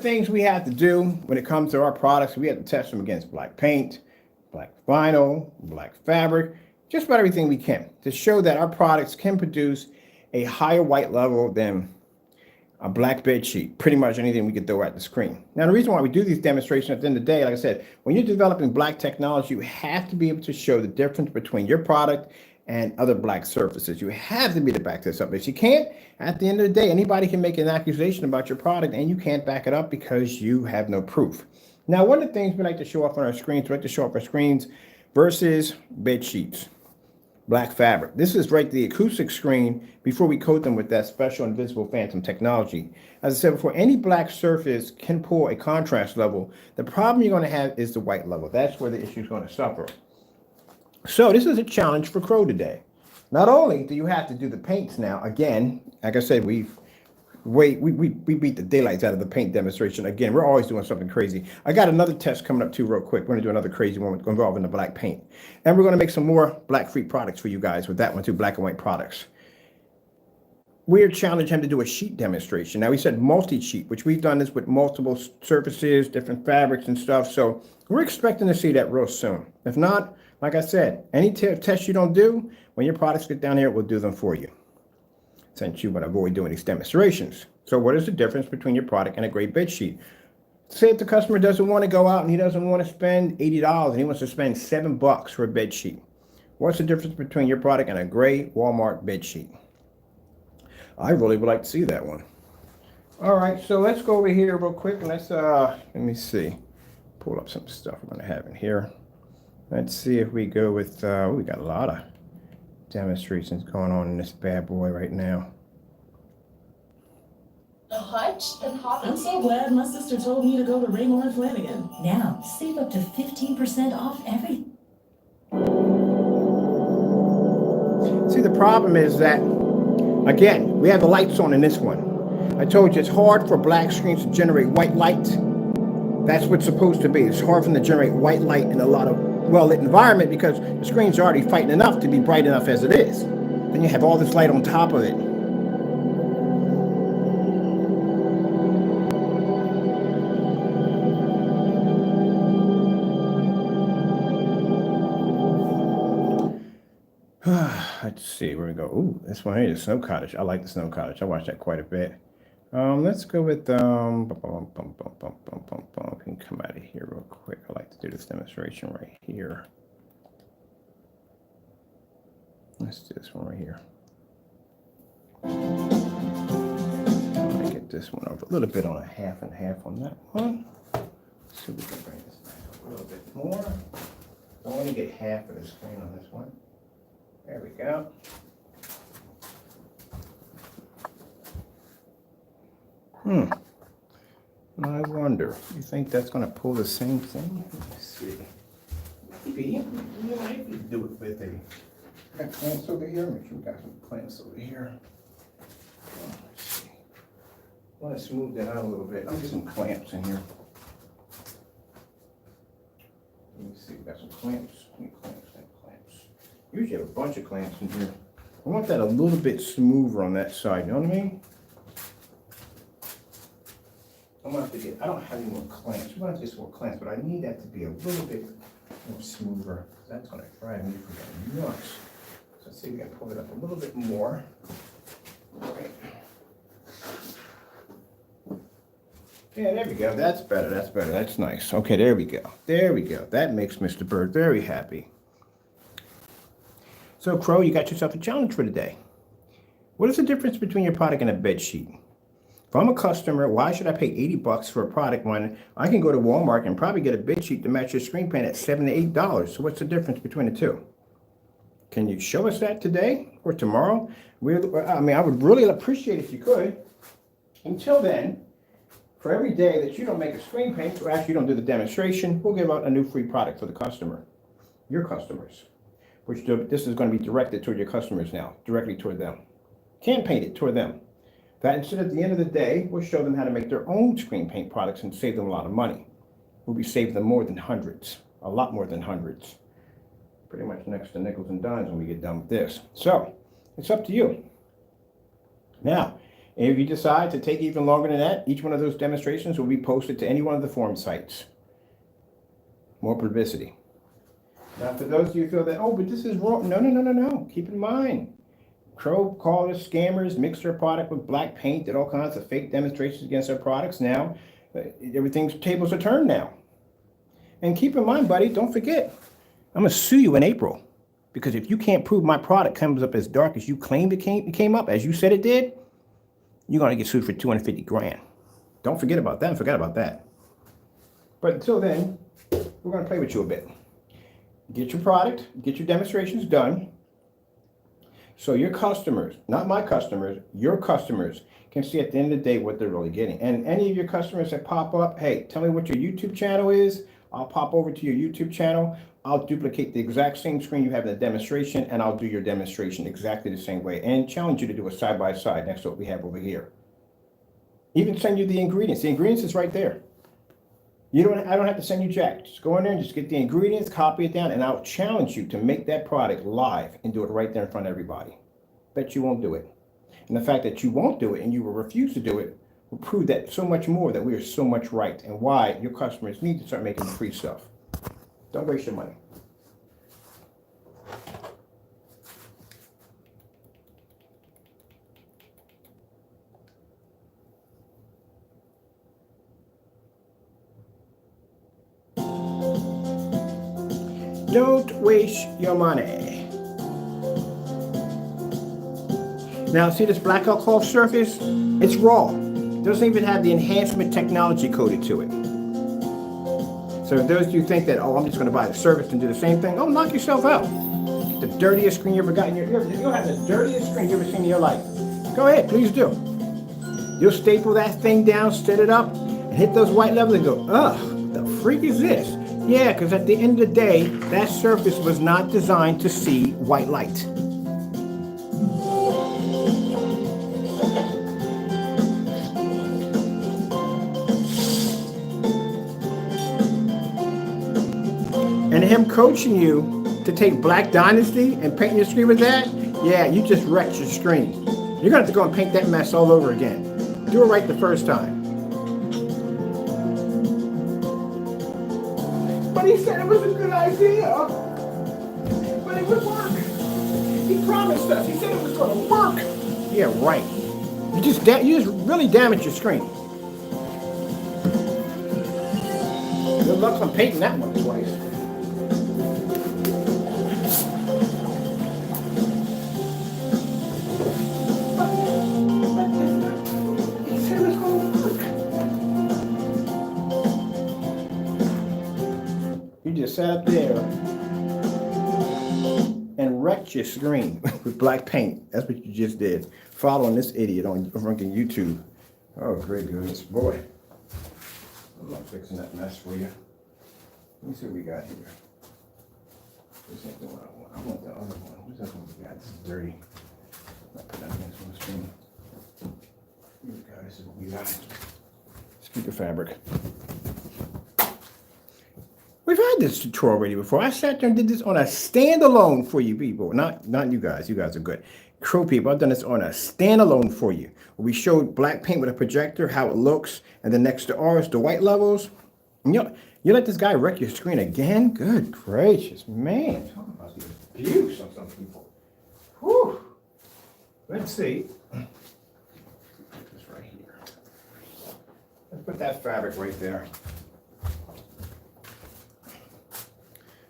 things we have to do when it comes to our products, we have to test them against black paint, black vinyl, black fabric, just about everything we can to show that our products can produce a higher white level than a black bed sheet, pretty much anything we could throw at the screen. Now, the reason why we do these demonstrations at the end of the day, like I said, when you're developing black technology, you have to be able to show the difference between your product and other black surfaces. You have to be able to back this up. If you can't, at the end of the day, anybody can make an accusation about your product and you can't back it up because you have no proof. Now, one of the things we like to show off on our screens, we like to show off our screens versus bed sheets. Black fabric. This is right the acoustic screen before we coat them with that special invisible phantom technology. As I said before, any black surface can pull a contrast level. The problem you're going to have is the white level. That's where the issue is going to suffer. So this is a challenge for Crow today. Not only do you have to do the paints now, again, like I said, we beat the daylights out of the paint demonstration. Again, we're always doing something crazy. I got another test coming up too real quick. We're going to do another crazy one involving the black paint. And we're going to make some more black-free products for you guys with that one too, black and white products. We're challenging him to do a sheet demonstration. Now, we said multi-sheet, which we've done this with multiple surfaces, different fabrics and stuff. So we're expecting to see that real soon. If not, like I said, any test you don't do, when your products get down here, we'll do them for you, since you want to avoid doing these demonstrations. So what is the difference between your product and a gray bed sheet? Say if the customer doesn't want to go out and he doesn't want to spend $80 and he wants to spend $7 for a bed sheet. What's the difference between your product and a gray Walmart bed sheet? I really would like to see that one. All right, so let's go over here real quick and let's, let me see. Pull up some stuff I'm going to have in here. Let's see if we go with, we got a lot of demonstrations going on in this bad boy right now. Hutch and Hop. I'm so glad my sister told me to go to Raymore and Flanagan. Now, save up to 15% off everything. See, the problem is that, again, we have the lights on in this one. I told you it's hard for black screens to generate white light. That's what's supposed to be. It's hard for them to generate white light in a lot of well-lit environment because the screen's already fighting enough to be bright enough as it is. Then you have all this light on top of it. Let's see where we go. Ooh, this one here, the Snow Cottage. I like the Snow Cottage. I watched that quite a bit. Let's go with we can come out of here real quick. I like to do this demonstration right here. Let's do this one right here. Let me get this one over a little bit on a half and half on that one. Let's see if we can bring this back a little bit more. I want to get half of the screen on this one. There we go. I wonder, you think that's going to pull the same thing? Let's see. Maybe. You might do it with a. Got clamps over here. Make sure we got some clamps over here. Let's see. I want to smooth that out a little bit. I'll get some clamps in here. Let me see. We got some clamps. Clamps. Usually have a bunch of clamps in here. I want that a little bit smoother on that side. You know what I mean? I'm gonna have to get, I don't have any more clamps. I'm gonna have to get some more clamps, but I need that to be a little bit more smoother. That's gonna drive me for nuts. So let's see if we can pull it up a little bit more. All right. Yeah, there we go. That's better. That's better. That's nice. Okay, there we go. There we go. That makes Mr. Bird very happy. So, Crow, you got yourself a challenge for today. What is the difference between your product and a bed sheet? If I'm a customer, why should I pay $80 for a product when I can go to Walmart and probably get a bed sheet to match your screen paint at $7 to $8? So what's the difference between the two? Can you show us that today or tomorrow? I mean, I would really appreciate it if you could. Until then, for every day that you don't make a screen paint, or actually you don't do the demonstration, we'll give out a new free product for the customer, your customers. Which this is going to be directed toward your customers now, directly toward them. Can't paint it toward them. That instead at the end of the day, we'll show them how to make their own screen paint products and save them a lot of money. We'll be saving them more than hundreds, a lot more than hundreds. Pretty much next to nickels and dimes when we get done with this. So, it's up to you. Now, And if you decide to take even longer than that, each one of those demonstrations will be posted to any one of the forum sites. More publicity. Now, for those of you who feel that, oh, but this is wrong. No, no, no, no, no. Keep in mind, Crow callers, scammers mixed their product with black paint, did all kinds of fake demonstrations against their products. Now, everything's tables are turned now. And keep in mind, buddy, don't forget, I'm going to sue you in April. Because if you can't prove my product comes up as dark as you claimed it came up, as you said it did, you're going to get sued for 250 grand. Don't forget about that and forget about that. But until then, we're going to play with you a bit. Get your product, get your demonstrations done. So your customers, not my customers, your customers can see at the end of the day what they're really getting. And any of your customers that pop up, hey, tell me what your YouTube channel is. I'll pop over to your YouTube channel. I'll duplicate the exact same screen you have in the demonstration, and I'll do your demonstration exactly the same way and challenge you to do a side-by-side next to what we have over here. Even send you the ingredients. The ingredients is right there. I don't have to send you jack. Just go in there and just get the ingredients, copy it down, and I'll challenge you to make that product live and do it right there in front of everybody. Bet you won't do it. And the fact that you won't do it and you will refuse to do it will prove that so much more that we are so much right and why your customers need to start making free stuff. Don't waste your money. Don't waste your money. Now, see this black alcohol surface? It's raw. It doesn't even have the enhancement technology coded to it. So if those of you think that, oh, I'm just going to buy the surface and do the same thing, oh, knock yourself out. The dirtiest screen you ever got in your ear. You'll have the dirtiest screen you ever seen in your life. Go ahead, please do. You'll staple that thing down, set it up, and hit those white levels and go, ugh, the freak is this? Yeah, because at the end of the day, that surface was not designed to see white light. And him coaching you to take Black Dynasty and paint your screen with that, yeah, you just wrecked your screen. You're going to have to go and paint that mess all over again. Do it right the first time. But he said it was a good idea. But it would work. He promised us. He said it was going to work. Yeah, right. You just really damaged your screen. Good luck on painting that one twice. Sat up there and wrecked your screen with black paint. That's what you just did. Following this idiot on freaking YouTube. Oh, great goodness. Boy. I'm not fixing that mess for you. Let me see what we got here. This ain't the one I want. I want the other one. What's this one we got? This is dirty. I'll put that against one screen. Here we go. This is what we got. Speaker fabric. We've had this tutorial already before. I sat there and did this on a standalone for you people. Not you guys. You guys are good. Crow people, I've done this on a standalone for you. We showed black paint with a projector, how it looks, and then next to ours, the white levels. And you let this guy wreck your screen again? Good gracious, man. Talk about the abuse of some people. Whew. Let's see. This right here. Let's put that fabric right there.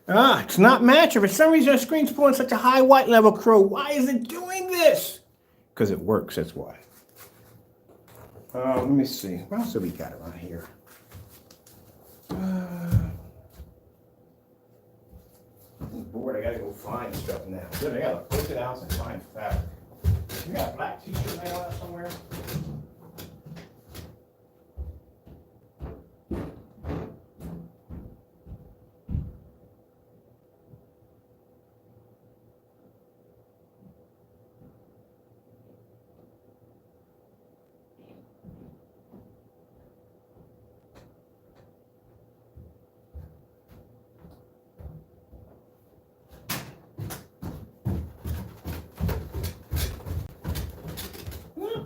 It's not matching. For some reason, the screen's pulling such a high white level, Crow. Why is it doing this? Because it works, that's why. Let me see. What else have we got around here? I'm bored. I gotta go find stuff now. Good, I gotta post it out and find fabric. You got a black t-shirt laying out somewhere?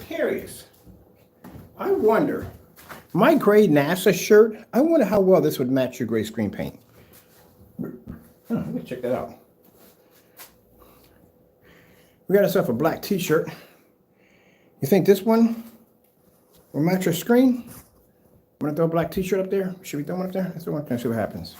Curious. I wonder, my gray NASA shirt, I wonder how well this would match your gray screen paint. Let me check that out. We got ourselves a black t-shirt. You think this one will match your screen? I'm gonna throw a black t-shirt up there. Should we throw one up there? Let's throw one up there and see what happens.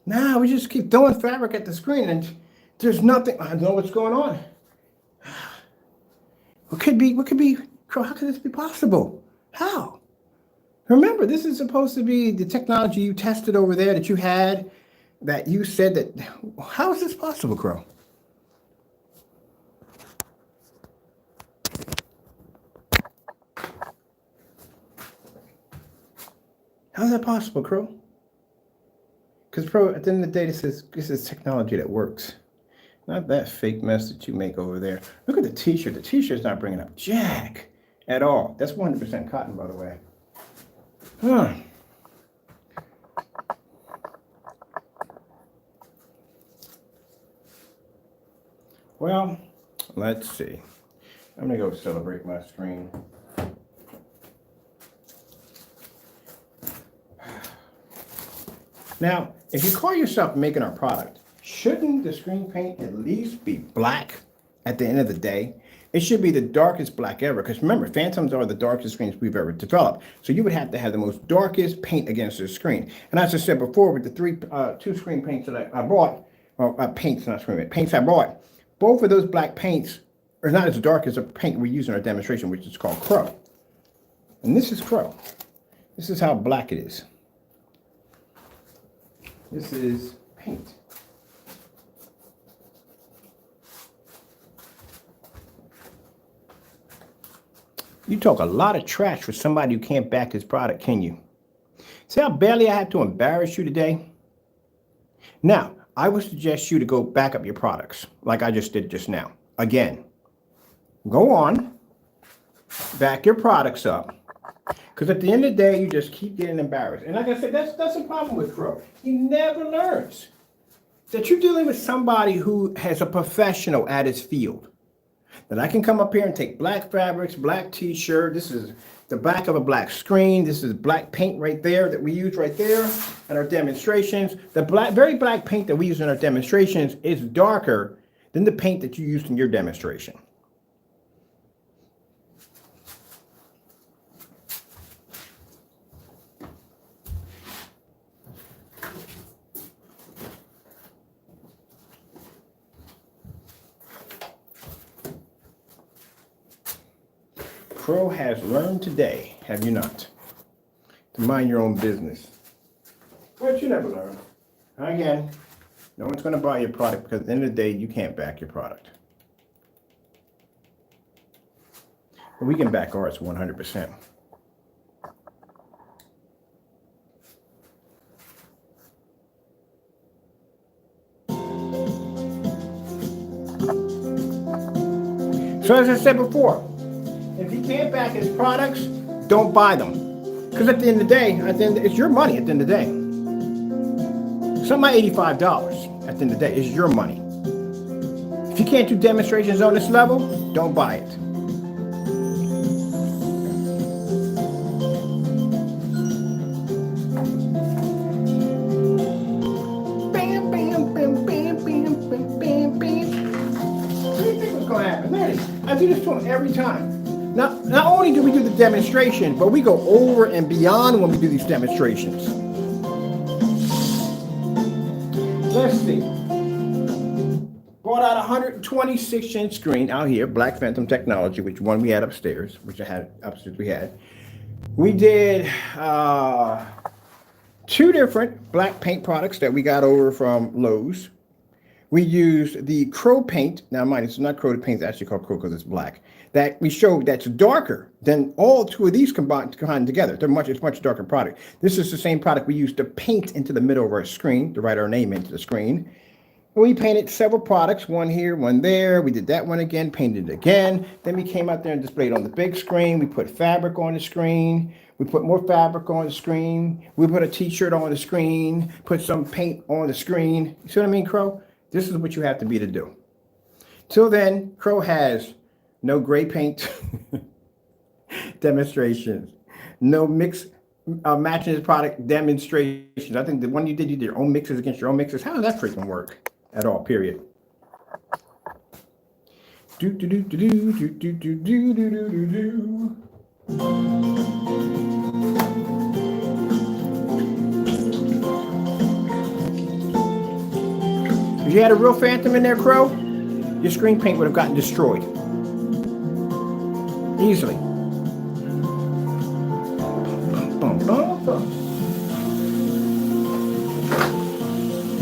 Nah, we just keep throwing fabric at the screen and there's nothing. I don't know what's going on. What could be, how could this be possible? How? Remember, this is supposed to be the technology you tested over there that you had, that you said that, how is this possible, Crow? How is that possible, Crow? Because, Crow, at the end of the day, this is technology that works. Not that fake mess that you make over there. Look at the t-shirt. The t-shirt's not bringing up jack at all. That's 100% cotton, by the way. Huh. Well, let's see. I'm going to go celebrate my screen. Now, if you call yourself making our product, shouldn't the screen paint at least be black at the end of the day? It should be the darkest black ever, because remember, Phantoms are the darkest screens we've ever developed. So you would have to have the most darkest paint against the screen. And as I said before, with the two screen paints that I bought, well, paints, not screen paints I bought, both of those black paints are not as dark as the paint we use in our demonstration, which is called Crow. And this is Crow. This is how black it is. This is paint. You talk a lot of trash for somebody who can't back his product, can you? See how barely I had to embarrass you today? Now, I would suggest you to go back up your products, like I just did just now. Again, go on, back your products up, because at the end of the day, you just keep getting embarrassed. And like I said, that's a problem with Crow. He never learns that you're dealing with somebody who has a professional at his field. That I can come up here and take black fabrics, black t-shirt. This is the back of a black screen. This is black paint right there that we use right there in our demonstrations. The very black paint that we use in our demonstrations is darker than the paint that you used in your demonstration. Crow has learned today, have you not, to mind your own business. But you never learn. Again, no one's going to buy your product because at the end of the day, you can't back your product. But we can back ours 100%. So as I said before, if he can't back his products, don't buy them. Because at the end of the day, it's your money at the end of the day. Some might $85 at the end of the day is your money. If you can't do demonstrations on this level, don't buy it. Bam, bam, bam, bam, bam, bam, bam, bam. What do you think was going to happen? There it is. I do this to him every time. Not only do we do the demonstration, but we go over and beyond when we do these demonstrations. Let's see. Brought out a 126-inch screen out here, Black Phantom technology, which one we had upstairs, which I had upstairs we had. We did 2 different black paint products that we got over from Lowe's. We used the Crow paint. Now, mind, it's not Crow paint, it's actually called Crow because it's black. That we showed that's darker than all 2 of these combined together. It's much darker product. This is the same product we used to paint into the middle of our screen, to write our name into the screen. We painted several products, one here, one there. We did that one again, painted it again. Then we came out there and displayed on the big screen. We put fabric on the screen. We put more fabric on the screen. We put a t-shirt on the screen, put some paint on the screen. You see what I mean, Crow? This is what you have to be to do. Till then, Crow has no gray paint demonstrations, no mix matching his product demonstrations. I think the one you did your own mixes against your own mixes. How does that freaking work at all, period? Do do do do do do do do do do do do. If you had a real phantom in there, Crow, your screen paint would have gotten destroyed. Easily.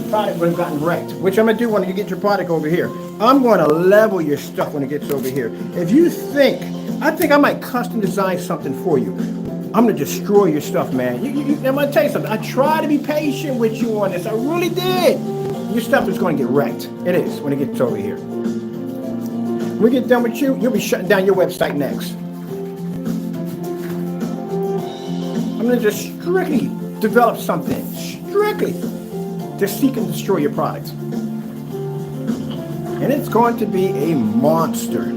The product would have gotten wrecked, which I'm going to do when you get your product over here. I'm going to level your stuff when it gets over here. If you think, I think I might custom design something for you. I'm going to destroy your stuff, man. I'm going to tell you something. I try to be patient with you on this. I really did. Your stuff is going to get wrecked. It is when it gets over here. When we get done with you, you'll be shutting down your website next. I'm going to just strictly develop something, strictly to seek and destroy your product. And it's going to be a monster.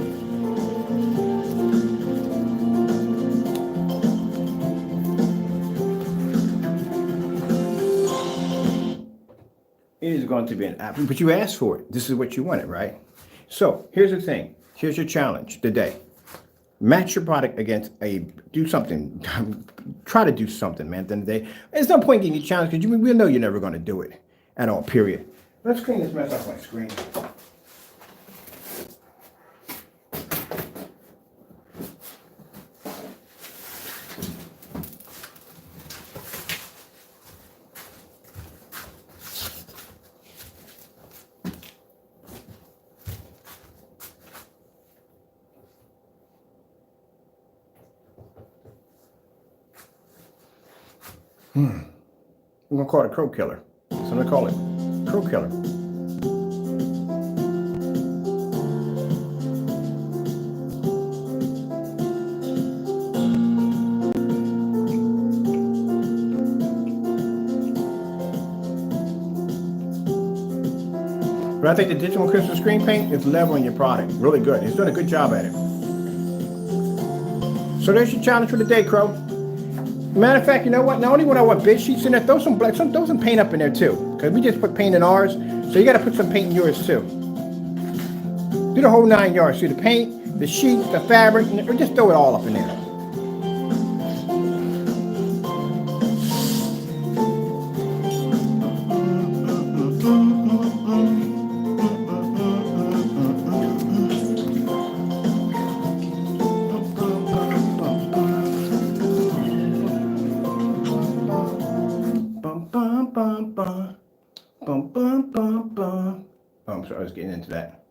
It is going to be an app, but you asked for it. This is what you wanted, right? So here's the thing. Here's your challenge today. Match your product against do something. Try to do something, man. At the end of the day, there's no point giving you a challenge because we know you're never going to do it at all, period. Let's clean this mess off my screen. I'm going to call it a crow killer. So I'm going to call it crow killer. But I think the digital crystal screen paint is leveling your product really good. It's doing a good job at it. So there's your challenge for the day, Crow. Matter of fact, you know what? Not only would I want bed sheets in there, throw some paint up in there too. Because we just put paint in ours, so you got to put some paint in yours too. Do the whole 9 yards. See the paint, the sheets, the fabric, or just throw it all up in there. So I was getting into that.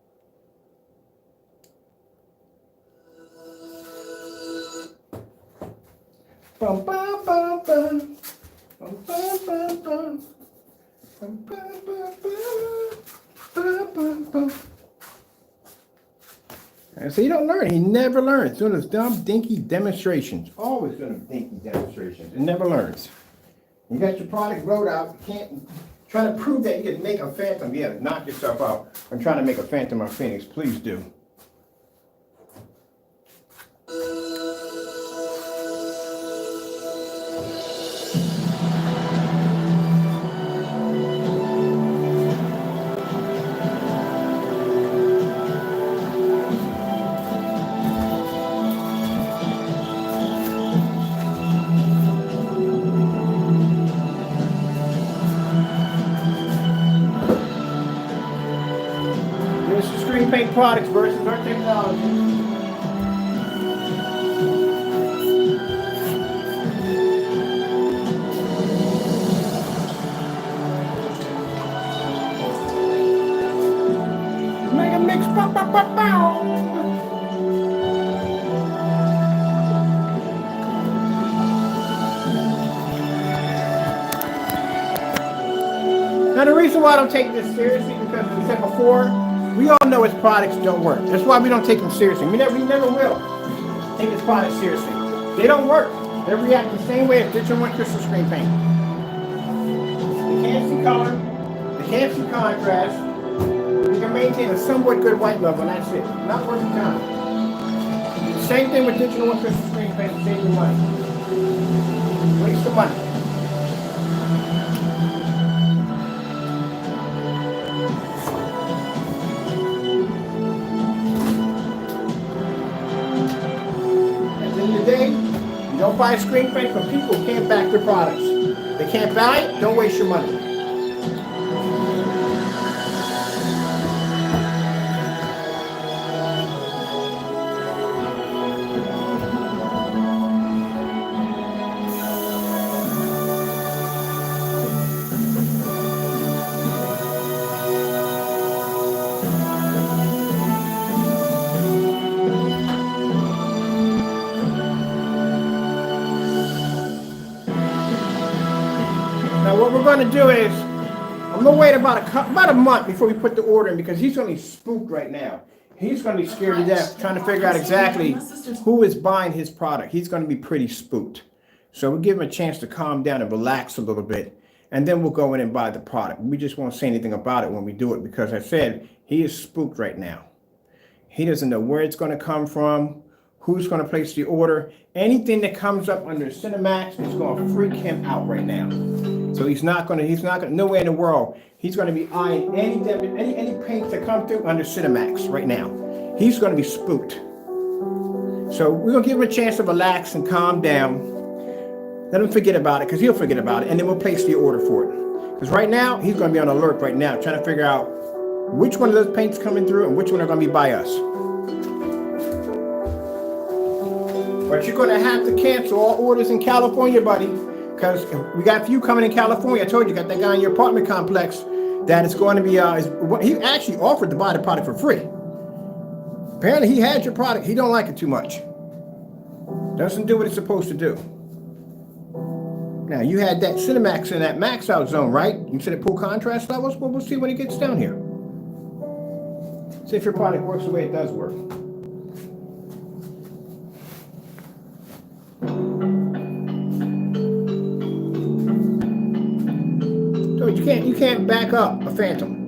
And so you don't learn. He never learns. Doing those dumb, dinky demonstrations. Always doing dinky demonstrations. It never learns. You got your product wrote out. You can't try to prove that you can make a phantom. Yeah, knock yourself out. I'm trying to make a phantom or phoenix. Please do. Paint products versus our technology. Make a mix. Now, the reason why I don't take this seriously, because as I said before, we all know his products don't work. That's why we don't take them seriously. We never will take his products seriously. They don't work. They react the same way as digital and crystal screen paint. They can't see color. They can't see contrast. You can maintain a somewhat good white level, and that's it. Not worth the time. Same thing with digital and crystal screen paint. Save your money. Waste of money. At the end of the day, you don't buy screen paint from people who can't back their products. They can't buy it, don't waste your money. Now what we're going to do is, I'm going to wait about a month before we put the order in, because he's going to be spooked right now. He's going to be scared to death trying to figure out exactly who is buying his product. He's going to be pretty spooked. So we'll give him a chance to calm down and relax a little bit, and then we'll go in and buy the product. We just won't say anything about it when we do it, because I said he is spooked right now. He doesn't know where it's going to come from, who's going to place the order. Anything that comes up under Cinemax is going to freak him out right now. So he's not going to, nowhere in the world, he's going to be eyeing any paints that come through under Cinemax right now. He's going to be spooked. So we're going to give him a chance to relax and calm down. Let him forget about it, because he'll forget about it, and then we'll place the order for it. Because right now, he's going to be on alert right now, trying to figure out which one of those paints coming through and which one are going to be by us. But you're going to have to cancel all orders in California, buddy. Because we got a few coming in California. I told you, got that guy in your apartment complex that is going to be, he actually offered to buy the product for free. Apparently he had your product. He don't like it too much. Doesn't do what it's supposed to do. Now, you had that Cinemax in that max out zone, right? You said it pull contrast levels? Well, we'll see when it gets down here. See if your product works the way it does work. So you can't back up a phantom.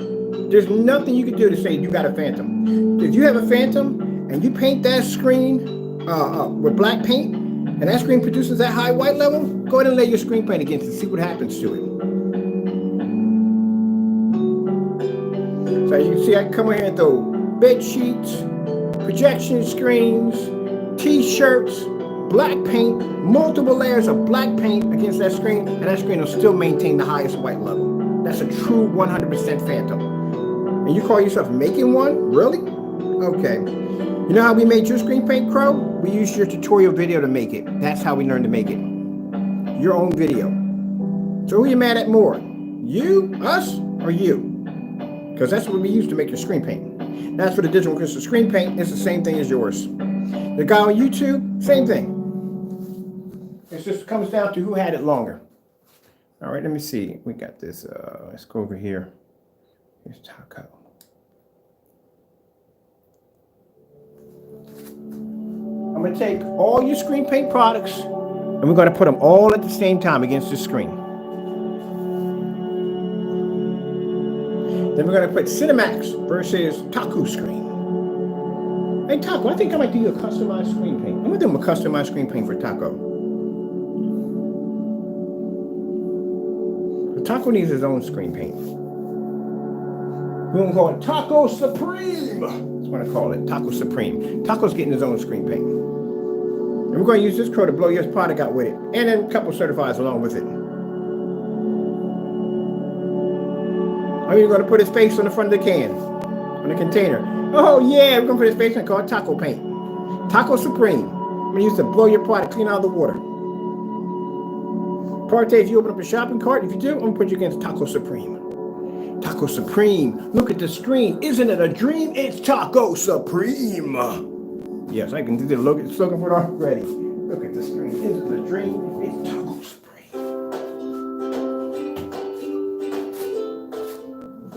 There's nothing you can do to say you got a phantom. If you have a phantom and you paint that screen with black paint, and that screen produces that high white level, go ahead and lay your screen paint against it and see what happens to it. So you can see I come in here and throw bed sheets, projection screens, t-shirts, black paint, multiple layers of black paint against that screen, and that screen will still maintain the highest white level. That's a true 100% phantom. And you call yourself making one? Really? Okay. You know how we made your screen paint, Crow? We used your tutorial video to make it. That's how we learned to make it. Your own video. So who are you mad at more? You, us, or you? Because that's what we used to make your screen paint. That's for the digital crystal screen paint. It's the same thing as yours. The guy on YouTube, same thing. It just comes down to who had it longer. All right, let me see. We got this. Let's go over here. Here's Taco. I'm going to take all your screen paint products and we're going to put them all at the same time against the screen. Then we're going to put Cinemax versus Taco screen. Hey, Taco, I think I might do you a customized screen paint. I'm going to do him a customized screen paint for Taco. Taco needs his own screen paint. We're going to call it Taco Supreme. That's what I call it, Taco Supreme. Taco's getting his own screen paint. And we're going to use this crow to blow your product out with it. And then a couple of certifieds along with it. Are you going to put his face on the front of the can? On the container? Oh yeah, we're going to put his face and call it Taco paint. Taco Supreme. I'm going to use to blow your product clean out of the water. Parte, if you open up a shopping cart, if you do, I'm going to put you against Taco Supreme. Taco Supreme. Look at the screen. Isn't it a dream? It's Taco Supreme. Yes, I can do the slogan for it already. Look at the screen. Isn't it a dream? It's Taco Supreme.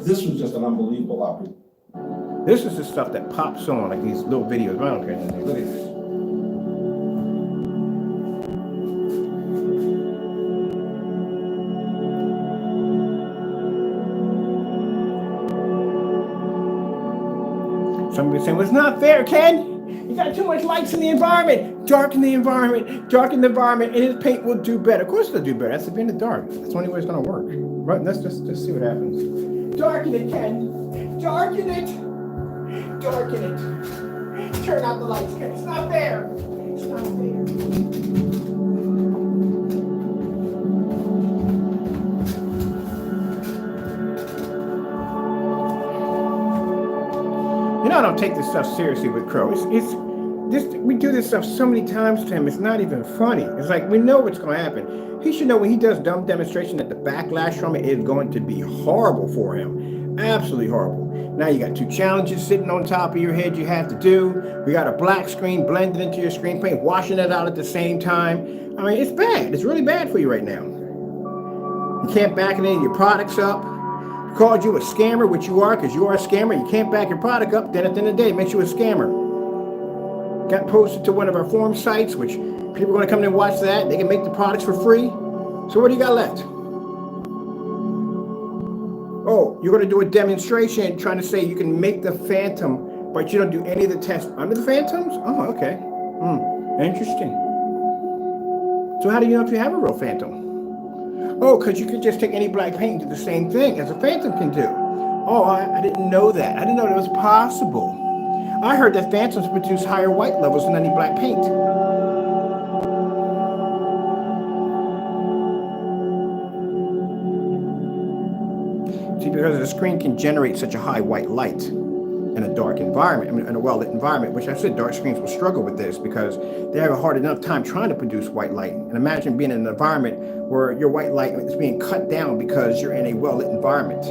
this was just an unbelievable opportunity. This is the stuff that pops on, like these little videos. I don't care. Look at this. Somebody saying, well, it's not fair, Ken. You got too much lights in the environment. Darken the environment. Darken the environment, and his paint will do better. Of course it'll do better. That's to be in the dark. That's the only way it's going to work. Right? Let's just see what happens. Darken it, Ken. Darken it. Darken it. Turn out the lights, Ken. It's not fair. It's not fair. You know, I don't take this stuff seriously with Crow. We do this stuff so many times to him, it's not even funny. It's like, we know what's going to happen. He should know when he does dumb demonstration that the backlash from it is going to be horrible for him. Absolutely horrible. Now you got two challenges sitting on top of your head you have to do. We got a black screen blended into your screen paint, washing it out at the same time. I mean, it's bad. It's really bad for you right now. You can't back any of your products up. Called you a scammer, which you are, because you are a scammer. You can't back your product up, then at the end of the day, it makes you a scammer. Got posted to one of our forum sites, which people are going to come in and watch that. They can make the products for free. So what do you got left? Oh, you're going to do a demonstration trying to say you can make the Phantom, but you don't do any of the tests under the Phantoms? Oh, okay. Interesting. So how do you know if you have a real Phantom? Oh, because you could just take any black paint and do the same thing as a Phantom can do. Oh, I didn't know that. I didn't know that was possible. I heard that Phantoms produce higher white levels than any black paint. See, because the screen can generate such a high white light in a dark environment, in a well-lit environment, which I said dark screens will struggle with this because they have a hard enough time trying to produce white light. And imagine being in an environment where your white light is being cut down because you're in a well-lit environment.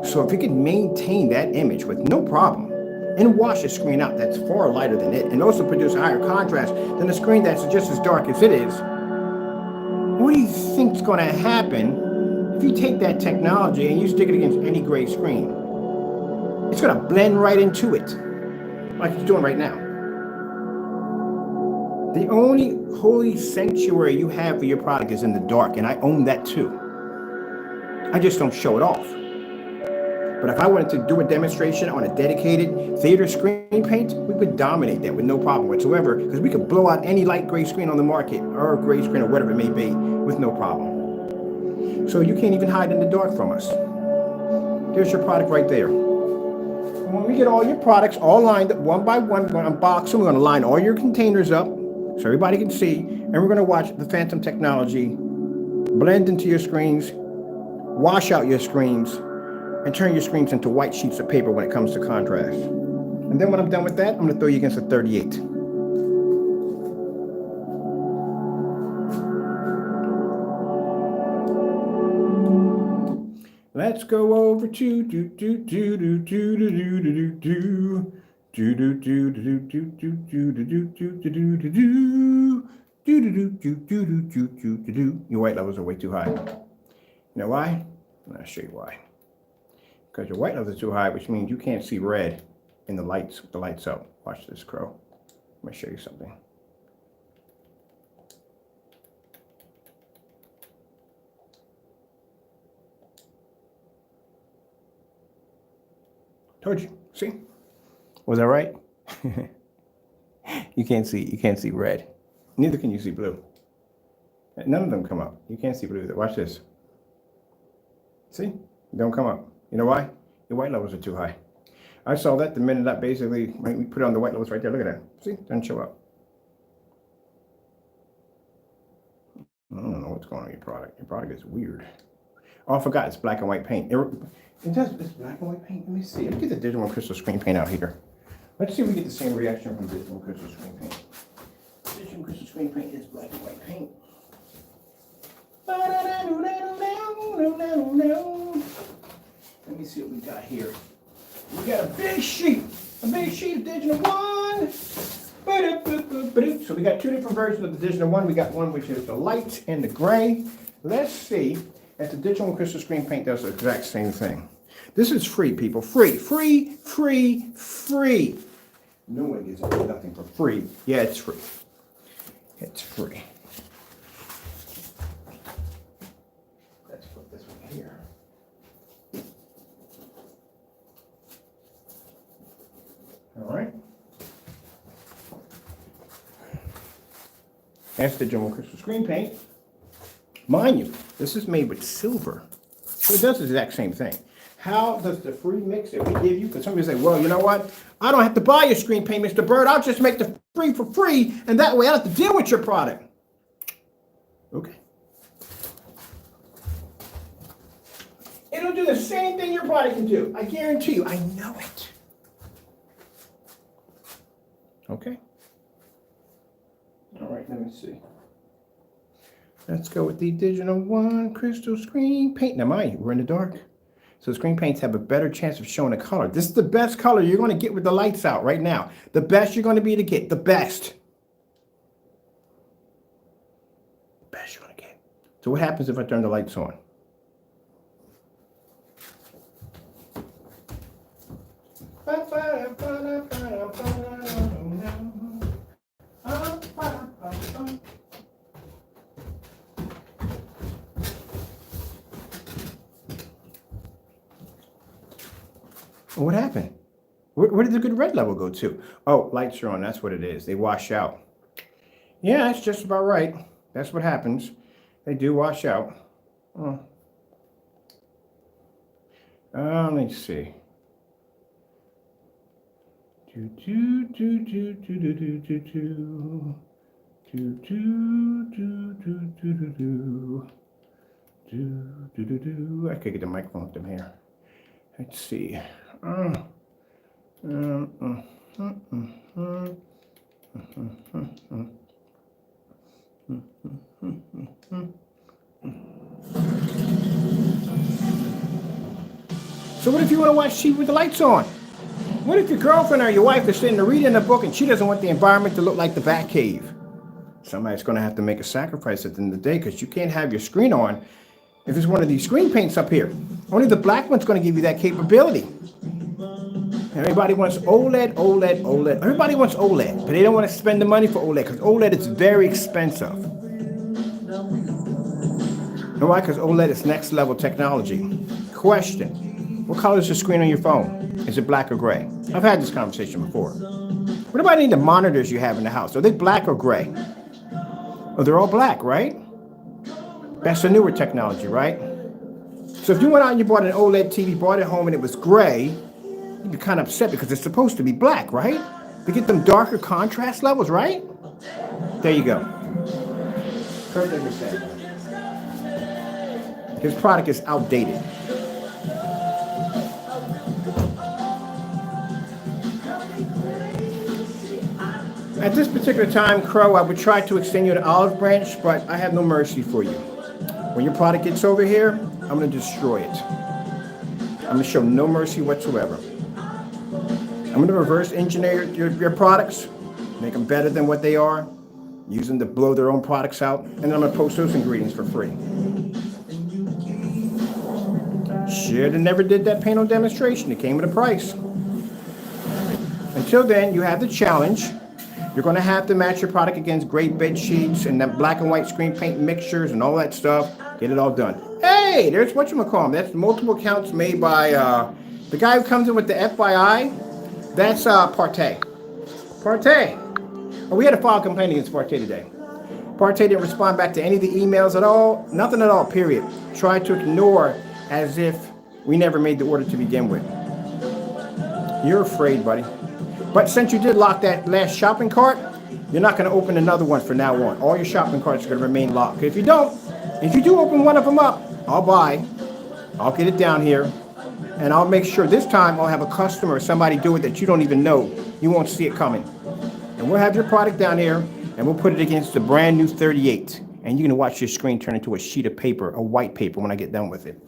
So if you can maintain that image with no problem and wash a screen out that's far lighter than it and also produce a higher contrast than a screen that's just as dark as it is, what do you think is going to happen if you take that technology and you stick it against any gray screen? It's going to blend right into it, like it's doing right now. The only holy sanctuary you have for your product is in the dark, and I own that too. I just don't show it off. But if I wanted to do a demonstration on a dedicated theater screen paint, we would dominate that with no problem whatsoever, because we could blow out any light gray screen on the market, or gray screen, or whatever it may be, with no problem. So you can't even hide in the dark from us. There's your product right there. When we get all your products all lined up one by one, we're going to unbox them. We're going to line all your containers up so everybody can see. And we're going to watch the Phantom technology blend into your screens, wash out your screens, and turn your screens into white sheets of paper when it comes to contrast. And then when I'm done with that, I'm going to throw you against a 38. Let's go over to Your white levels are way too high. You know why? I'll show you why. Because your white levels are too high, which means you can't see red in the lights with the lights up. Watch this, Crow. Let me show you something. Told you. See? Was that right? You can't see red. Neither can you see blue. None of them come up. You can't see blue either. Watch this. See? Don't come up. You know why? Your white levels are too high. I saw that the minute I basically, we put on the white levels right there. Look at that. See? Doesn't show up. I don't know what's going on with your product. Your product is weird. Oh, I forgot. It's black and white paint. It's black and white paint. Let me see. Let me get the digital and crystal screen paint out here. Let's see if we get the same reaction from digital and crystal screen paint. Digital and crystal screen paint is black and white paint. Let me see what we got here. We got a big sheet of digital one. So we got two different versions of the digital one. We got one which is the light and the gray. Let's see And the digital crystal screen paint does the exact same thing. This is free, people. Free, free, free, free. No one gives away nothing for free. Yeah, it's free. It's free. Let's put this one here. All right. That's the General Crystal Screen Paint. Mind you, this is made with silver. So it does the exact same thing. How does the free mix that we give you, because somebody say, well, you know what? I don't have to buy your screen paint, Mr. Bird. I'll just make the free for free, and that way I don't have to deal with your product. Okay. It'll do the same thing your product can do. I guarantee you. I know it. Okay. All right, let me see. Let's go with the Digital One Crystal Screen Paint. Now, mind you, we're in the dark. So screen paints have a better chance of showing a color. This is the best color you're going to get with the lights out right now. The best you're going to be to get. The best. The best you're going to get. So what happens if I turn the lights on? What happened? Where did the good red level go to? Oh, lights are on. That's what it is. They wash out. Yeah, that's just about right. That's what happens. They do wash out. Oh. Let me see. I could get the microphone up here. Let's see. So what if you want to watch TV with the lights on? What if your girlfriend or your wife is sitting there reading a book and she doesn't want the environment to look like the Batcave? Somebody's going to have to make a sacrifice at the end of the day, because you can't have your screen on if it's one of these screen paints up here. Only the black one's going to give you that capability. Everybody wants OLED, OLED, OLED. Everybody wants OLED, but they don't want to spend the money for OLED because OLED is very expensive. You know why? Because OLED is next level technology. Question: what color is the screen on your phone? Is it black or gray? I've had this conversation before. What about any of the monitors you have in the house? Are they black or gray? Oh, they're all black, right? That's the newer technology, right? So if you went out and you bought an OLED TV, bought it home, and it was gray, you'd be kind of upset because it's supposed to be black, right? To get them darker contrast levels, right? There you go. Kurt never said that. His product is outdated. At this particular time, Crow, I would try to extend you an olive branch, but I have no mercy for you. When your product gets over here, I'm going to destroy it. I'm going to show no mercy whatsoever. I'm going to reverse engineer your products, make them better than what they are, use them to blow their own products out, and then I'm going to post those ingredients for free. Should have never did that paint on demonstration. It came with a price. Until then, you have the challenge. You're going to have to match your product against gray bed sheets and that black and white screen paint mixtures and all that stuff. Get it all done. Hey, there's whatchamacallit. That's multiple counts made by the guy who comes in with the FYI. That's Partey. Oh, we had a file complaint against Partey today. Partey didn't respond back to any of the emails at all. Nothing at all, period. Tried to ignore as if we never made the order to begin with. You're afraid, buddy. But since you did lock that last shopping cart, you're not going to open another one from now on. All your shopping carts are going to remain locked. If you do open one of them up, I'll buy. I'll get it down here. And I'll make sure this time I'll have a customer or somebody do it that you don't even know. You won't see it coming. And we'll have your product down here, and we'll put it against the brand new 38. And you're going to watch your screen turn into a sheet of paper, a white paper, when I get done with it.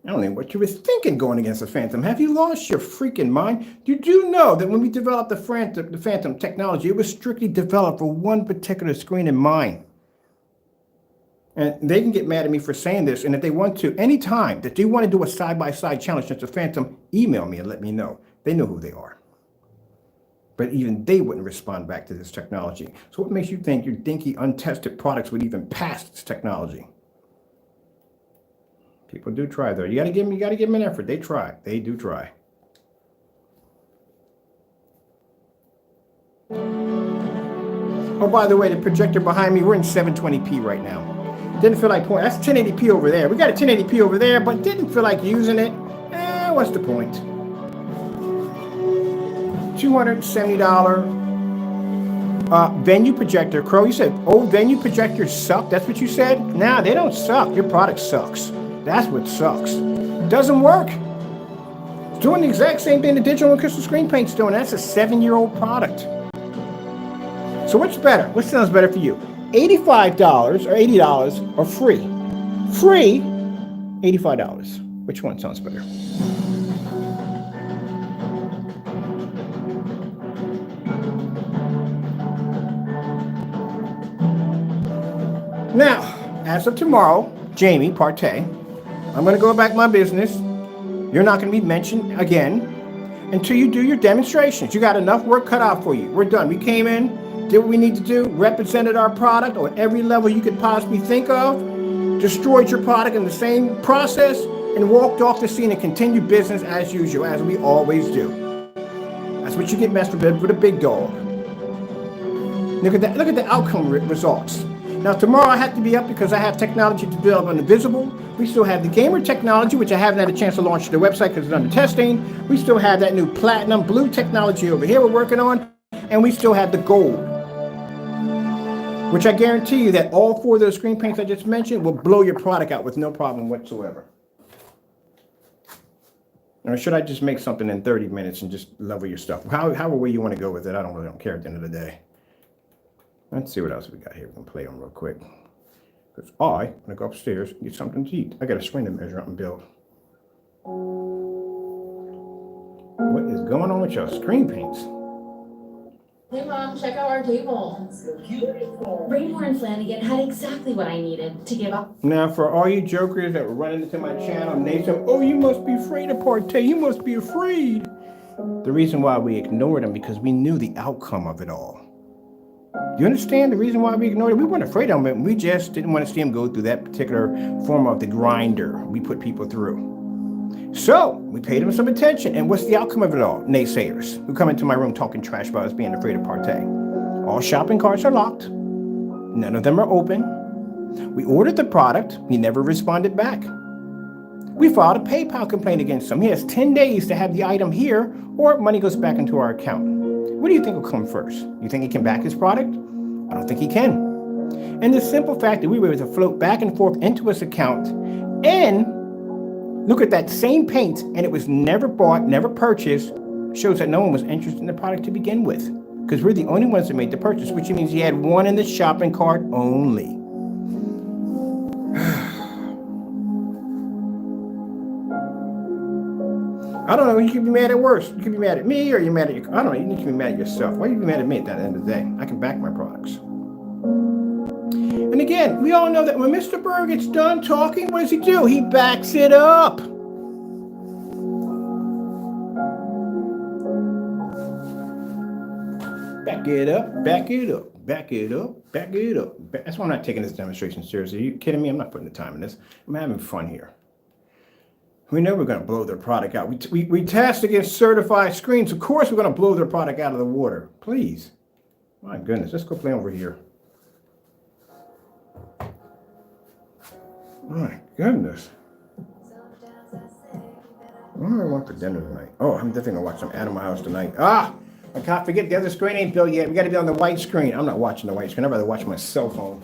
I don't know what you were thinking going against the Phantom. Have you lost your freaking mind? You do know that when we developed the Phantom technology, it was strictly developed for one particular screen in mind. And they can get mad at me for saying this. And if they want to, anytime that they want to do a side-by-side challenge against a Phantom, email me and let me know. They know who they are. But even they wouldn't respond back to this technology. So what makes you think your dinky, untested products would even pass this technology? People do try, though. You gotta give them an effort. They try. They do try. Oh, by the way, the projector behind me, we're in 720p right now. Didn't feel like pointing. That's 1080p over there. We got a 1080p over there, but didn't feel like using it. What's the point? $270 venue projector. Crow, you said old venue projectors suck? That's what you said? Nah, they don't suck. Your product sucks. That's what sucks. It doesn't work. It's doing the exact same thing the digital and crystal screen paint's doing. That's a 7-year-old product. So what's better? What sounds better for you? $85 or $80 or free? Free, $85. Which one sounds better? Now, as of tomorrow, Jamie Partey, I'm going to go back my business. You're not going to be mentioned again until you do your demonstrations. You got enough work cut out for you. We're done. We came in, did what we need to do, represented our product on every level you could possibly think of, destroyed your product in the same process, and walked off the scene and continued business as usual, as we always do. That's what you get messed with a big dog. Look at that. Look at the outcome results. Now tomorrow I have to be up because I have technology to build on the visible. We still have the gamer technology, which I haven't had a chance to launch to the website because it's under testing. We still have that new platinum blue technology over here we're working on. And we still have the gold, which I guarantee you that all 4 of those screen paints I just mentioned will blow your product out with no problem whatsoever. Or should I just make something in 30 minutes and just level your stuff? However way you want to go with it, I don't care at the end of the day. Let's see what else we got here we can play on real quick. Because I'm going to go upstairs and get something to eat. I got a screen to measure up and build. What is going on with your screen paints? Hey Mom, check out our table. Raymore and Flanagan had exactly what I needed to give up. Now, for all you jokers that were running into my channel and they said, oh, you must be afraid of Partey. You must be afraid. The reason why we ignored him because we knew the outcome of it all. You understand the reason why we ignored it? We weren't afraid of him. We just didn't want to see him go through that particular form of the grinder we put people through. So we paid him some attention. And what's the outcome of it all? Naysayers who come into my room talking trash about us being afraid of Partey. All shopping carts are locked. None of them are open. We ordered the product. He never responded back. We filed a PayPal complaint against him. He has 10 days to have the item here or money goes back into our account. What do you think will come first? You think he can back his product? I don't think he can. And the simple fact that we were able to float back and forth into his account and look at that same paint and it was never bought, never purchased, shows that no one was interested in the product to begin with. Because we're the only ones that made the purchase, which means he had one in the shopping cart only. I don't know, you can be mad at worse. You can be mad at me or you're mad at your, I don't know, you need to be mad at yourself. Why are you be mad at me at the end of the day? I can back my products. And again, we all know that when Mr. Behr gets done talking, what does he do? He backs it up. Back it up, back it up, back it up, back it up. That's why I'm not taking this demonstration seriously. Are you kidding me? I'm not putting the time in this. I'm having fun here. We know we're going to blow their product out. We test against certified screens. Of course, we're going to blow their product out of the water. Please. My goodness. Let's go play over here. My goodness. What do I want for dinner tonight? Oh, I'm definitely going to watch some Animal House tonight. I can't forget the other screen ain't built yet. We got to be on the white screen. I'm not watching the white screen. I'd rather watch my cell phone.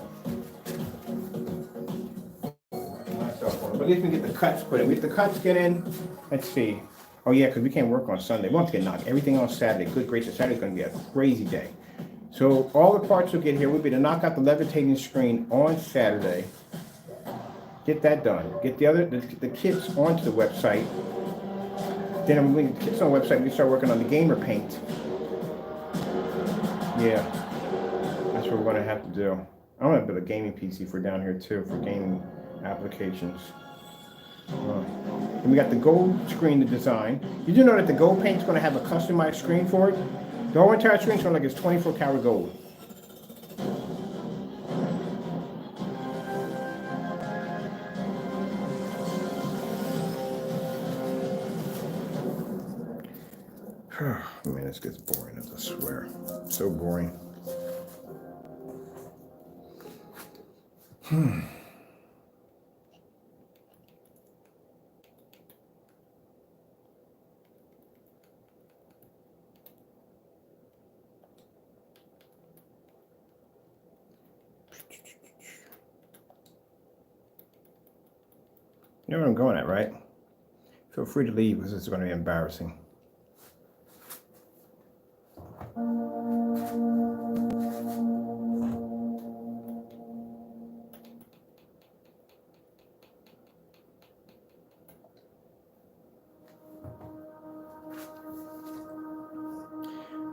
But at least we get the cuts put in. We get the cuts get in. Let's see. Oh yeah, because we can't work on Sunday. We'll have to get knocked. Everything on Saturday. Good gracious, Saturday's going to be a crazy day. So all the parts will get here. We'll be to knock out the levitating screen on Saturday. Get that done. Get the kits onto the website. Then when the kits on the website, we start working on the gamer paint. Yeah, that's what we're going to have to do. I want to build a gaming PC for down here too, for gaming applications. And we got the gold screen to design. You do know that the gold paint is going to have a customized screen for it. The whole entire screen is going to look like it's 24 karat gold. Man, this gets boring, I swear. So boring. You know what I'm going at, right? Feel free to leave because it's going to be embarrassing.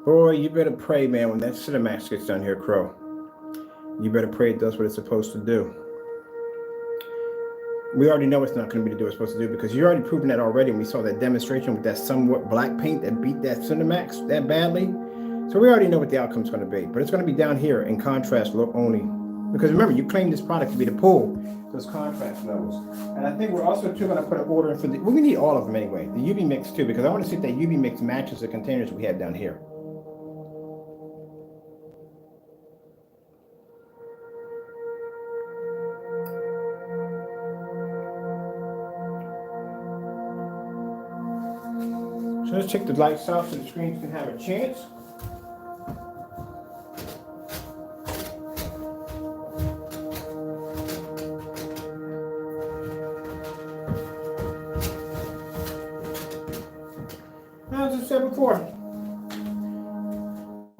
Boy, you better pray, man, when that Cinemax gets done here, Crow. You better pray it does what it's supposed to do. We already know it's not going to be to do what it's supposed to do because you're already proven that already. And we saw that demonstration with that somewhat black paint that beat that Cinemax that badly. So we already know what the outcome is going to be. But it's going to be down here in contrast look only. Because remember, you claim this product to be the pull, those contrast levels. And I think we're also too going to put an order in for the, well, we need all of them anyway. The UV mix too, because I want to see if that UV mix matches the containers we have down here. So let's check the lights off so the screens can have a chance. As I said before.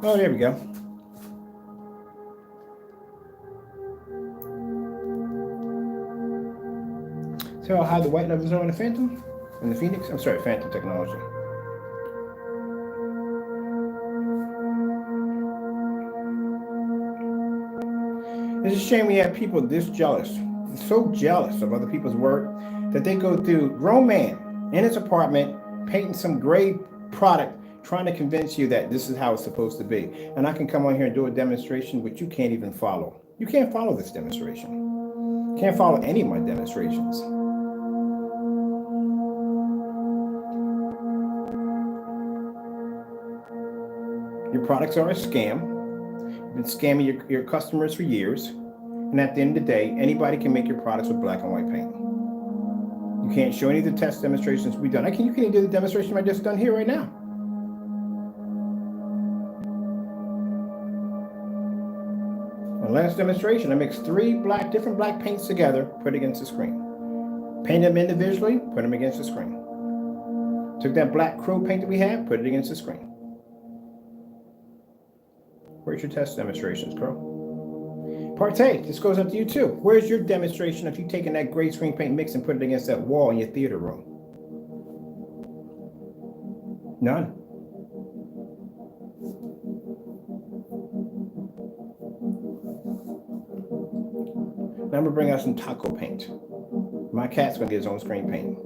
Oh, there we go. See how high the white levels are in the Phantom? In the Phoenix? I'm sorry, Phantom technology. It's a shame we have people this jealous, so jealous of other people's work that they go through grown man in his apartment painting some gray product trying to convince you that this is how it's supposed to be. And I can come on here and do a demonstration which you can't even follow. You can't follow this demonstration. You can't follow any of my demonstrations. Your products are a scam. You've been scamming your customers for years. And at the end of the day, anybody can make your products with black and white paint. You can't show any of the test demonstrations we've done. You can do the demonstration I just done here right now. The last demonstration, I mixed 3 different black paints together, put against the screen. Paint them individually, put them against the screen. Took that black crow paint that we had, put it against the screen. Where's your test demonstrations, Crow? Partake, this goes up to you too. Where's your demonstration if you've taken that gray screen paint mix and put it against that wall in your theater room? None. Now I'm gonna bring out some taco paint. My cat's gonna get his own screen paint.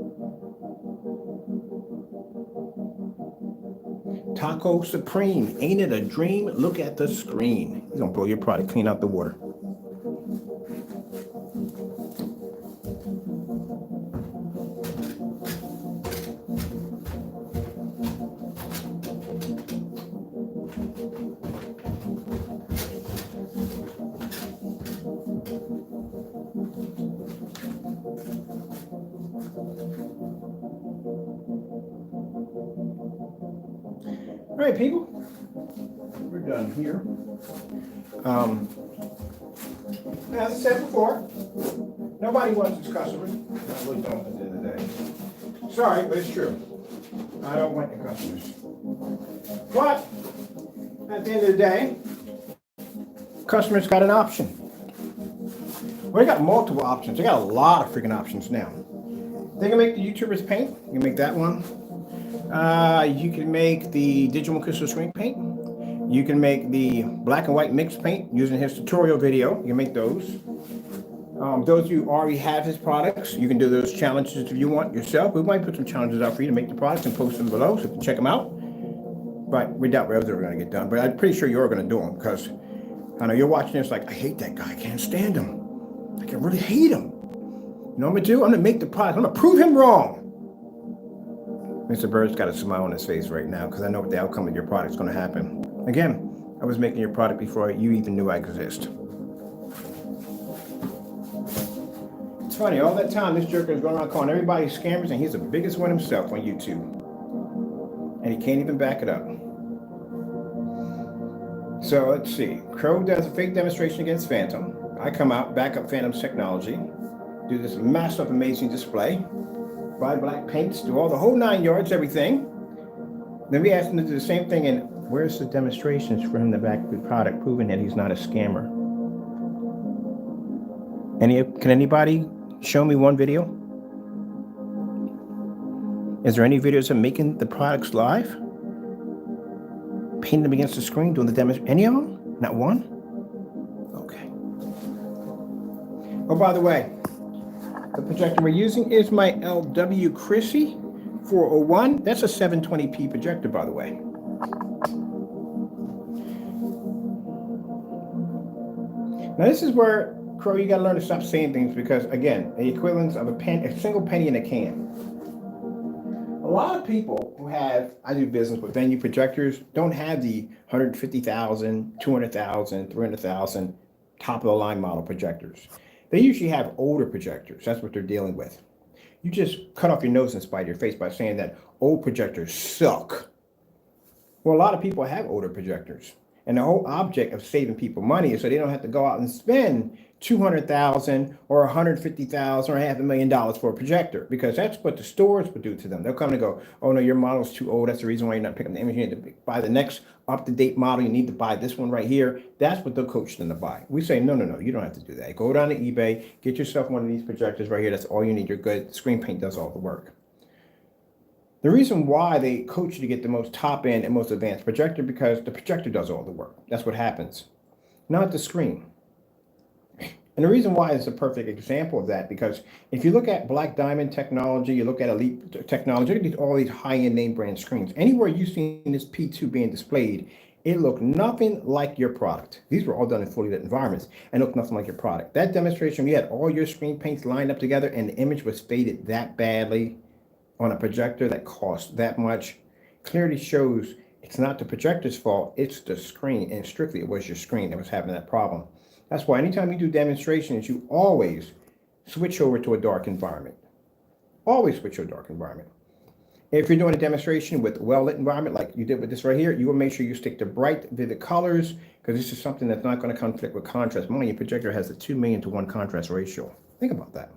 Taco Supreme, ain't it a dream? Look at the screen. He's gonna blow your product clean out the water. All right, people, we're done here. As I said before, nobody wants this customer. I really don't at the end of the day. Sorry, but it's true. I don't want the customers. But at the end of the day, customers got an option. Well, they got multiple options. They got a lot of freaking options now. They can make the YouTubers paint. You can make that one. You can make the digital crystal screen paint. You can make the black and white mixed paint using his tutorial video. You can make those. Those of you who already have his products, you can do those challenges if you want yourself. We might put some challenges out for you to make the products and post them below so you can check them out. But we doubt those are going to get done. But I'm pretty sure you're going to do them because I know you're watching this like, I hate that guy. I can't stand him. I can really hate him. You know what I'm going to do? I'm going to make the product. I'm going to prove him wrong. Mr. Bird's got a smile on his face right now because I know what the outcome of your product is going to happen. Again, I was making your product before you even knew I exist. It's funny, all that time this jerk is going around calling everybody scammers and he's the biggest one himself on YouTube. And he can't even back it up. So let's see. Crow does a fake demonstration against Phantom. I come out, back up Phantom's technology, do this massive, amazing display, buy black paints, do all the whole 9 yards, everything. Then we ask him to do the same thing, and where's the demonstrations for him to back the product, proving that he's not a scammer? Can anybody show me one video? Is there any videos of making the products live? Painting them against the screen, doing the demonstration? Any of them? Not one? Okay. Oh, by the way, the projector we're using is my LW Chrissy 401. That's a 720p projector, by the way. Now this is where, Crow, you gotta learn to stop saying things because, again, the equivalence of a single penny in a can. A lot of people who I do business with venue projectors, don't have the 150,000, 200,000, 300,000 top of the line model projectors. They usually have older projectors. That's what they're dealing with. You just cut off your nose and spite your face by saying that old projectors suck. Well, a lot of people have older projectors. And the whole object of saving people money is so they don't have to go out and spend $200,000 or $150,000 or $500,000 for a projector, because that's what the stores would do to them. They'll come and go, oh no, your model's too old. That's the reason why you're not picking up the image. You need to buy the next up-to-date model. You need to buy this one right here. That's what they'll coach them to buy. We say, no, you don't have to do that. Go down to eBay, get yourself one of these projectors right here. That's all you need. You're good. Screen paint does all the work. The reason why they coach you to get the most top end and most advanced projector, because the projector does all the work. That's what happens, not the screen. And the reason why is a perfect example of that, because if you look at Black Diamond technology, you look at Elite technology, look at all these high-end name brand screens. Anywhere you've seen this P2 being displayed, it looked nothing like your product. These were all done in fully lit environments and looked nothing like your product. That demonstration, we had all your screen paints lined up together and the image was faded that badly on a projector that costs that much, clearly shows it's not the projector's fault, it's the screen, and strictly it was your screen that was having that problem. That's why anytime you do demonstrations, you always switch over to a dark environment. Always switch to a dark environment. If you're doing a demonstration with a well-lit environment like you did with this right here, you will make sure you stick to bright, vivid colors, because this is something that's not going to conflict with contrast. Mind, your projector has a 2 million to 1 contrast ratio. Think about that.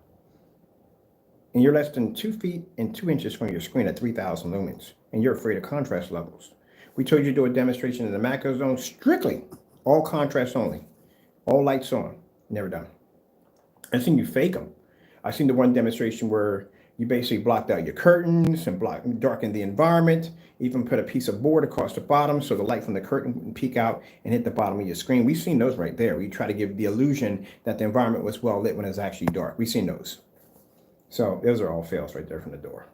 And you're less than 2 feet and 2 inches from your screen at 3,000 lumens, and you're afraid of contrast levels. We told you to do a demonstration in the macro zone, strictly all contrast only, all lights on, never done. I've seen you fake them. I've seen the one demonstration where you basically blocked out your curtains and darkened the environment, even put a piece of board across the bottom so the light from the curtain can peek out and hit the bottom of your screen. We've seen those right there. We try to give the illusion that the environment was well lit when it's actually dark. We've seen those. So those are all fails right there from the door.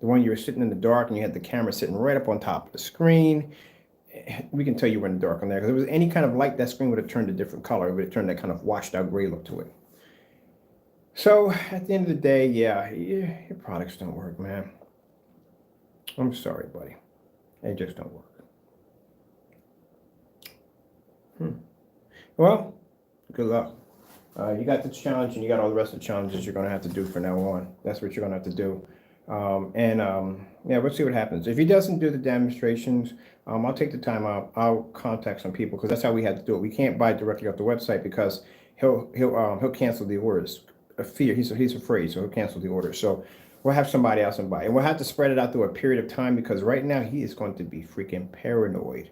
The one you were sitting in the dark and you had the camera sitting right up on top of the screen, we can tell you were in the dark on there, because if there was any kind of light, that screen would have turned a different color. It would have turned that kind of washed out gray look to it. So at the end of the day, yeah, your products don't work, man. I'm sorry, buddy. They just don't work. Well, good luck. You got this challenge and you got all the rest of the challenges you're going to have to do from now on. That's what you're going to have to do. Yeah, we'll see what happens. If he doesn't do the demonstrations, I'll take the time out. I'll contact some people, because that's how we had to do it. We can't buy directly off the website because he'll cancel the orders. A fear, he's afraid, so he'll cancel the order. So we'll have somebody else and buy, and we'll have to spread it out through a period of time, because right now he is going to be freaking paranoid,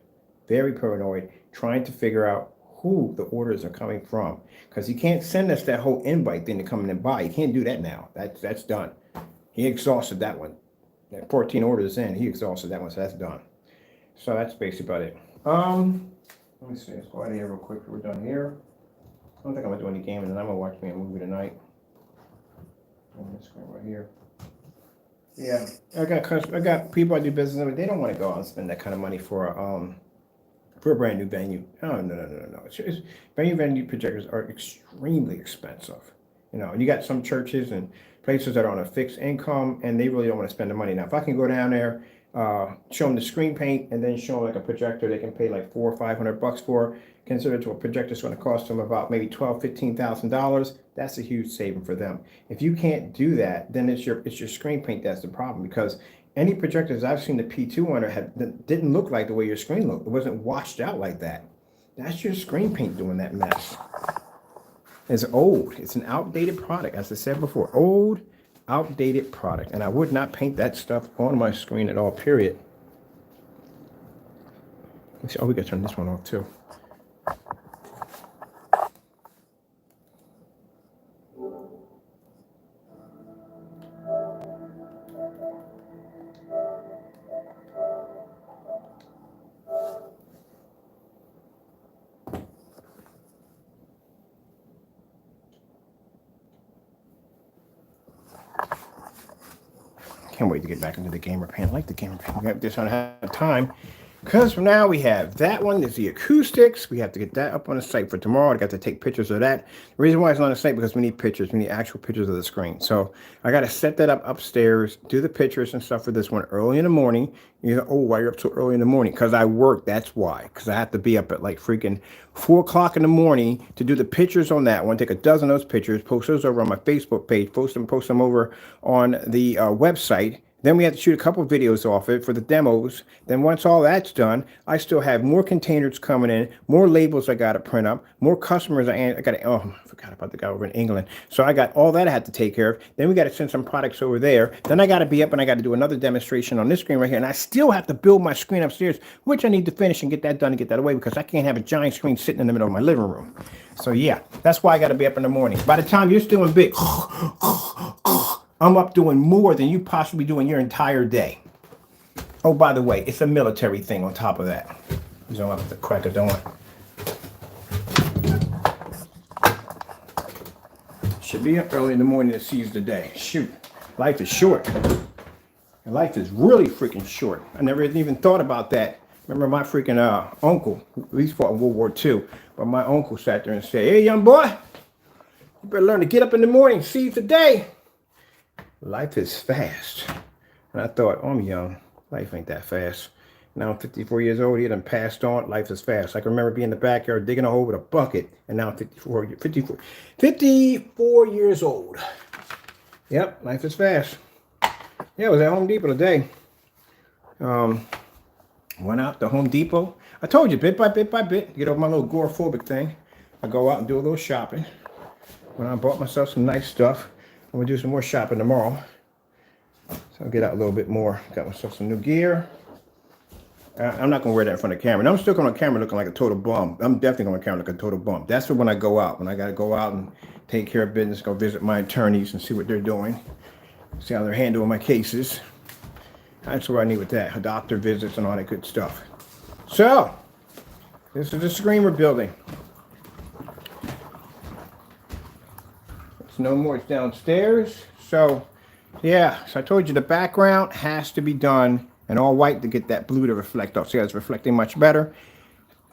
very paranoid, trying to figure out who the orders are coming from, because he can't send us that whole invite thing to come in and buy. He can't do that now. That's done. He exhausted that one. 14 orders in, he exhausted that one, so that's done. So that's basically about it. Let me see. Let's go out of here real quick. We're done here. I don't think I'm gonna do any gaming, and I'm gonna watch me a movie tonight. On this screen right here. Yeah, I got people I do business with. They don't want to go out and spend that kind of money for a brand new venue. Oh no. Venue projectors are extremely expensive. You know, and you got some churches and places that are on a fixed income, and they really don't want to spend the money. Now, if I can go down there, show them the screen paint, and then show them like a projector, they can pay like $400 or $500 for. Consider to a projector is going to cost them about maybe $12,000-$15,000. That's a huge saving for them. If you can't do that, then it's your screen paint that's the problem, because any projectors I've seen the P2 on didn't look like the way your screen looked. It wasn't washed out like that. That's your screen paint doing that mess. It's old. It's an outdated product, as I said before. Old, outdated product. And I would not paint that stuff on my screen at all, period. Let's see. Oh, we got to turn this one off too. Can't wait to get back into the gamer pan. I like the gamer pan. We got this on have time. Because for now we have that one. There's the acoustics. We have to get that up on the site for tomorrow. I got to take pictures of that. The reason why it's not on the site because we need pictures. We need actual pictures of the screen. So I got to set that up upstairs, do the pictures and stuff for this one early in the morning. You know, oh, why you're up so early in the morning? Because I work. That's why. Because I have to be up at like freaking 4 o'clock in the morning to do the pictures on that one. Take a dozen of those pictures, post those over on my Facebook page, post them over on the website. Then we have to shoot a couple of videos off it for the demos. Then once all that's done, I still have more containers coming in, more labels I got to print up, more customers I got to, oh, I forgot about the guy over in England. So I got all that I had to take care of. Then we got to send some products over there. Then I got to be up and I got to do another demonstration on this screen right here. And I still have to build my screen upstairs, which I need to finish and get that done and get that away because I can't have a giant screen sitting in the middle of my living room. So yeah, that's why I got to be up in the morning. By the time you're still in big, I'm up doing more than you possibly do in your entire day. Oh, by the way, it's a military thing on top of that. You don't have to crack a dawn. Should be up early in the morning to seize the day. Shoot, life is short. And life is really freaking short. I never even thought about that. Remember my freaking uncle, he fought in World War II, but my uncle sat there and said, hey, young boy, you better learn to get up in the morning, seize the day. Life is fast. And I thought, oh, I'm young. Life ain't that fast. Now I'm 54 years old. He done passed on. Life is fast. I can remember being in the backyard digging a hole with a bucket. And now I'm 54 years old. Yep, life is fast. Yeah, I was at Home Depot today. Went out to Home Depot. I told you, bit by bit, get over my little agoraphobic thing. I go out and do a little shopping. When I bought myself some nice stuff. I'm gonna do some more shopping tomorrow. So I'll get out a little bit more. Got myself some new gear. I'm not gonna wear that in front of the camera. And I'm still going on camera looking like a total bum. I'm definitely going on camera like a total bum. That's for when I go out. When I gotta go out and take care of business, go visit my attorneys and see what they're doing. See how they're handling my cases. That's what I need with that. Doctor visits and all that good stuff. So, this is the screen we're building. No more, it's downstairs. So yeah, so I told you the background has to be done in all white to get that blue to reflect off. See how it's reflecting much better.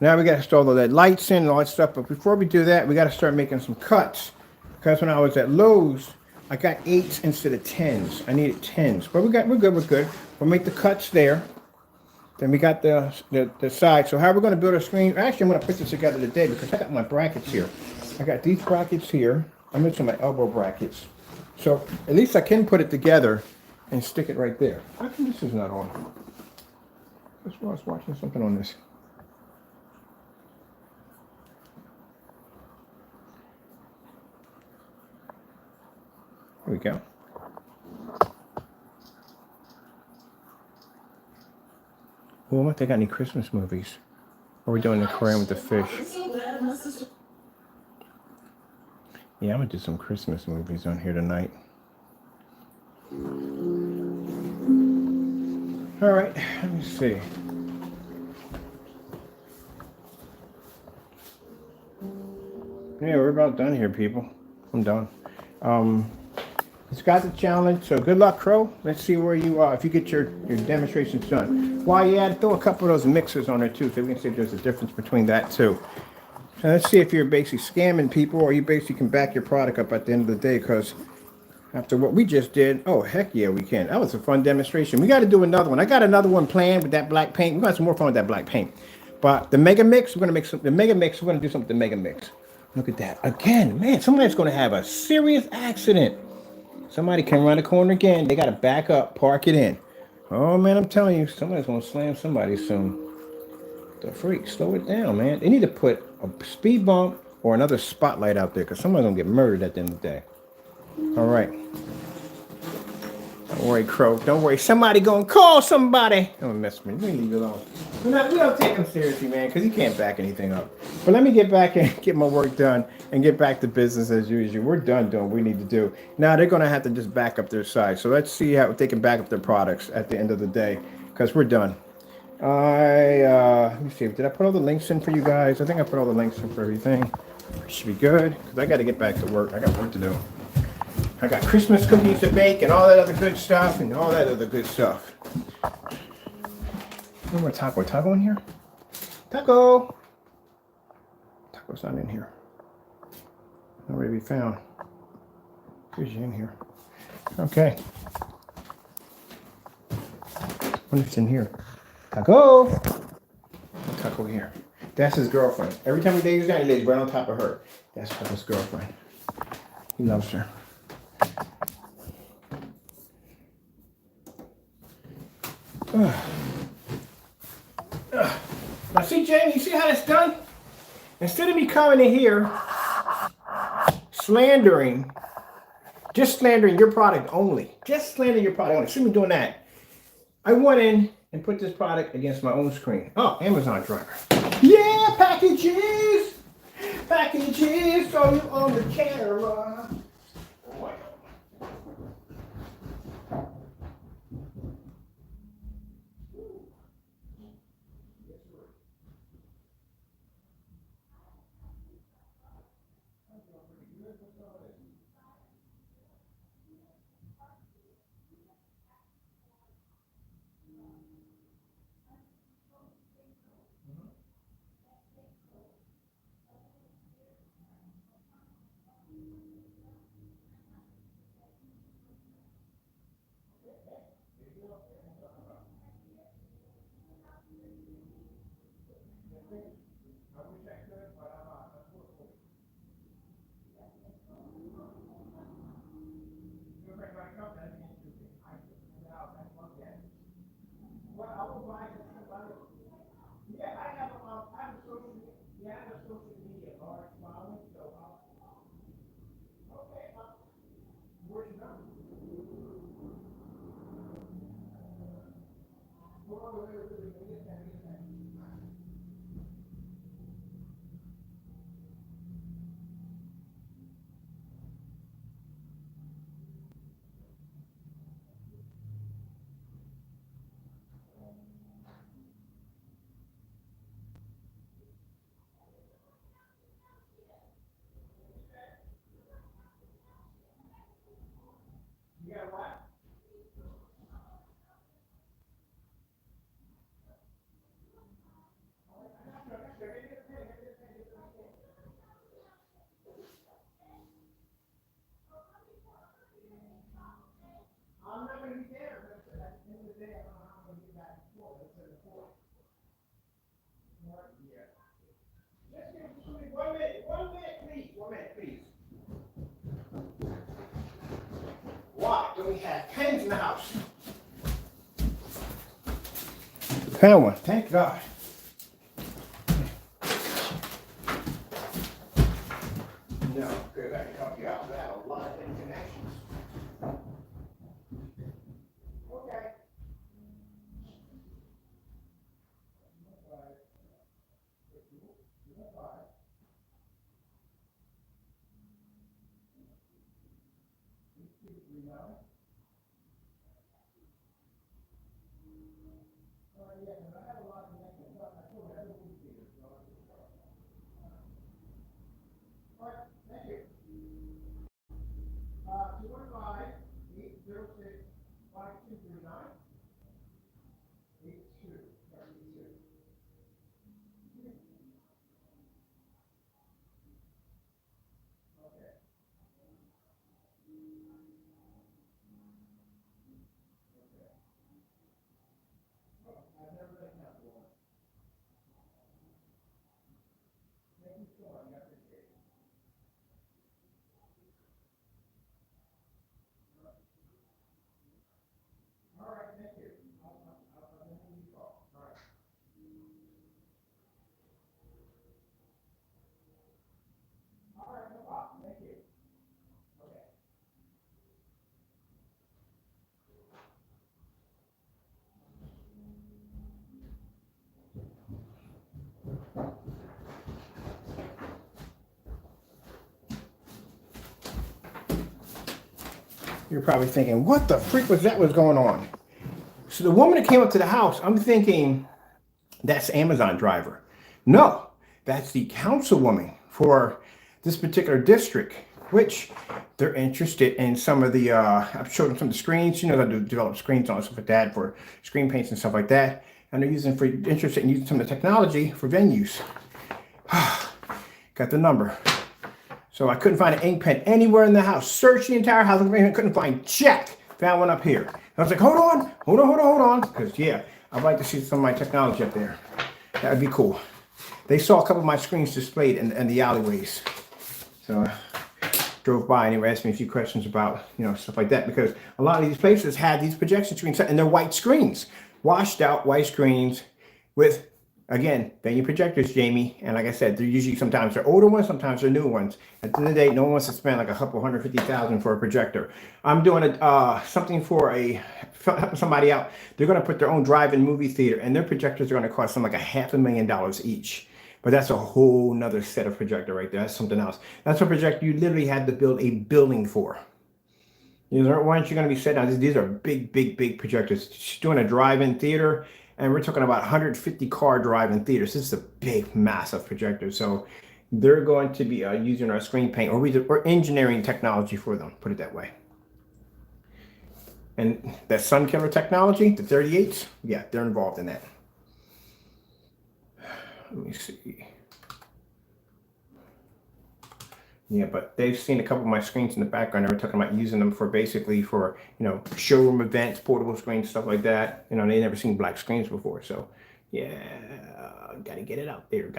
Now we got to install all that lights in and all that stuff. But before we do that, we got to start making some cuts. Because when I was at Lowe's, I got 8s instead of 10s. I needed 10s, but we're good. We'll make the cuts there. Then we got the side. So how we're going to build a screen? Actually, I'm going to put this together today because I got my brackets here. I got these brackets here. I'm missing my elbow brackets. So at least I can put it together and stick it right there. How come this is not on? That's why I was watching something on this. Here we go. Well, I wonder if they got any Christmas movies. Or are we doing the aquarium with the fish? Yeah, I'm gonna do some Christmas movies on here tonight. All right, let me see. Yeah, we're about done here, people. I'm done. It's got the challenge, so good luck, Crow. Let's see where you are, if you get your demonstrations done. While you're at it, throw a couple of those mixers on there too, so we can see if there's a difference between that too. So let's see if you're basically scamming people or you basically can back your product up at the end of the day, because after what we just did, oh, heck yeah, we can. That was a fun demonstration. We got to do another one. I got another one planned with that black paint. We're going to have some more fun with that black paint. But the Mega Mix, we're going to make some, the Mega Mix, we're going to do something with the Mega Mix. Look at that. Again, man, somebody's going to have a serious accident. Somebody can run a corner again. They got to back up, park it in. Oh, man, I'm telling you, somebody's going to slam somebody soon. The freak, slow it down, man. They need to put a speed bump or another spotlight out there, because somebody's going to get murdered at the end of the day. All right. Don't worry, Crow. Don't worry. Somebody gonna call somebody. Don't mess with me. We leave it alone. We don't take him seriously, man, because he can't back anything up. But let me get back and get my work done and get back to business as usual. We're done doing what we need to do. Now they're gonna have to just back up their side. So let's see how they can back up their products at the end of the day, because we're done. Let me see. Did I put all the links in for you guys? I think I put all the links in for everything. Should be good, because I got to get back to work. I got work to do. I got Christmas cookies to bake and all that other good stuff and all that other good stuff. No more taco. Taco in here? Taco! Taco's not in here. Nowhere to be found. Who's in here? Okay. What if it's in here? Taco! No taco here. That's his girlfriend. Every time we date his guy, he lays right on top of her. That's Taco's girlfriend. He loves her. Now see, Jamie, you see how that's done? Instead of me coming in here slandering, just slandering your product only, just slandering your product only, see me doing that, I went in and put this product against my own screen. Oh, Amazon driver. Yeah, packages! Packages, so you on the camera. One minute, please. Why do we have pens in the house? Found one, thank God. No, because I can help you out. I have a lot of connections. Okay. You're probably thinking, what the freak was going on? So the woman that came up to the house, I'm thinking, that's Amazon driver. No, that's the councilwoman for this particular district, which they're interested in some of the, I've showed them some of the screens, you know, they develop screens on stuff like that for screen paints and stuff like that. And they're interested in using some of the technology for venues. Got the number. So I couldn't find an ink pen anywhere in the house. Searched the entire house, couldn't find jack. Found one up here. I was like, hold on. Because yeah, I'd like to see some of my technology up there. That would be cool. They saw a couple of my screens displayed in the alleyways. So I drove by and they were asking me a few questions about, you know, stuff like that. Because a lot of these places had these projection screens and they're white screens. Washed out white screens with, again, venue projectors, Jamie. And like I said, they're usually, sometimes they're older ones, sometimes they're new ones. At the end of the day, no one wants to spend like $150,000 for a projector. I'm doing something for somebody out. They're going to put their own drive-in movie theater, and their projectors are going to cost them like $500,000 each. But that's a whole nother set of projector right there. That's something else. That's a projector you literally had to build a building for. These aren't ones you're going to be setting out. These are big projectors. She's doing a drive-in theater. And we're talking about 150 car drive-in theaters. This is a big, massive projector. So they're going to be using our screen paint or engineering technology for them, put it that way. And that sun killer technology, the 38s, yeah, they're involved in that. Let me see. Yeah, but they've seen a couple of my screens in the background. They were talking about using them for basically for, you know, showroom events, portable screens, stuff like that. You know, they never seen black screens before. So, yeah, got to get it out there.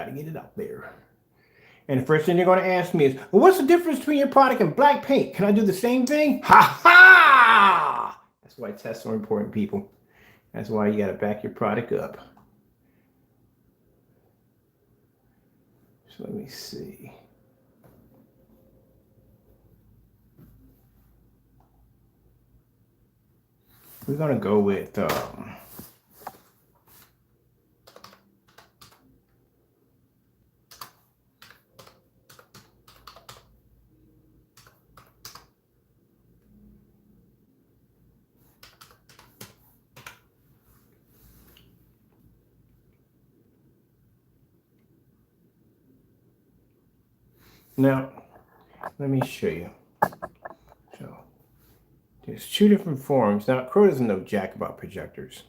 And the first thing they're going to ask me is, well, what's the difference between your product and black paint? Can I do the same thing? Ha ha! That's why tests are important, people. That's why you got to back your product up. So let me see. We're going to go with now, let me show you. So, there's two different forms. Now, Crow doesn't know jack about projectors.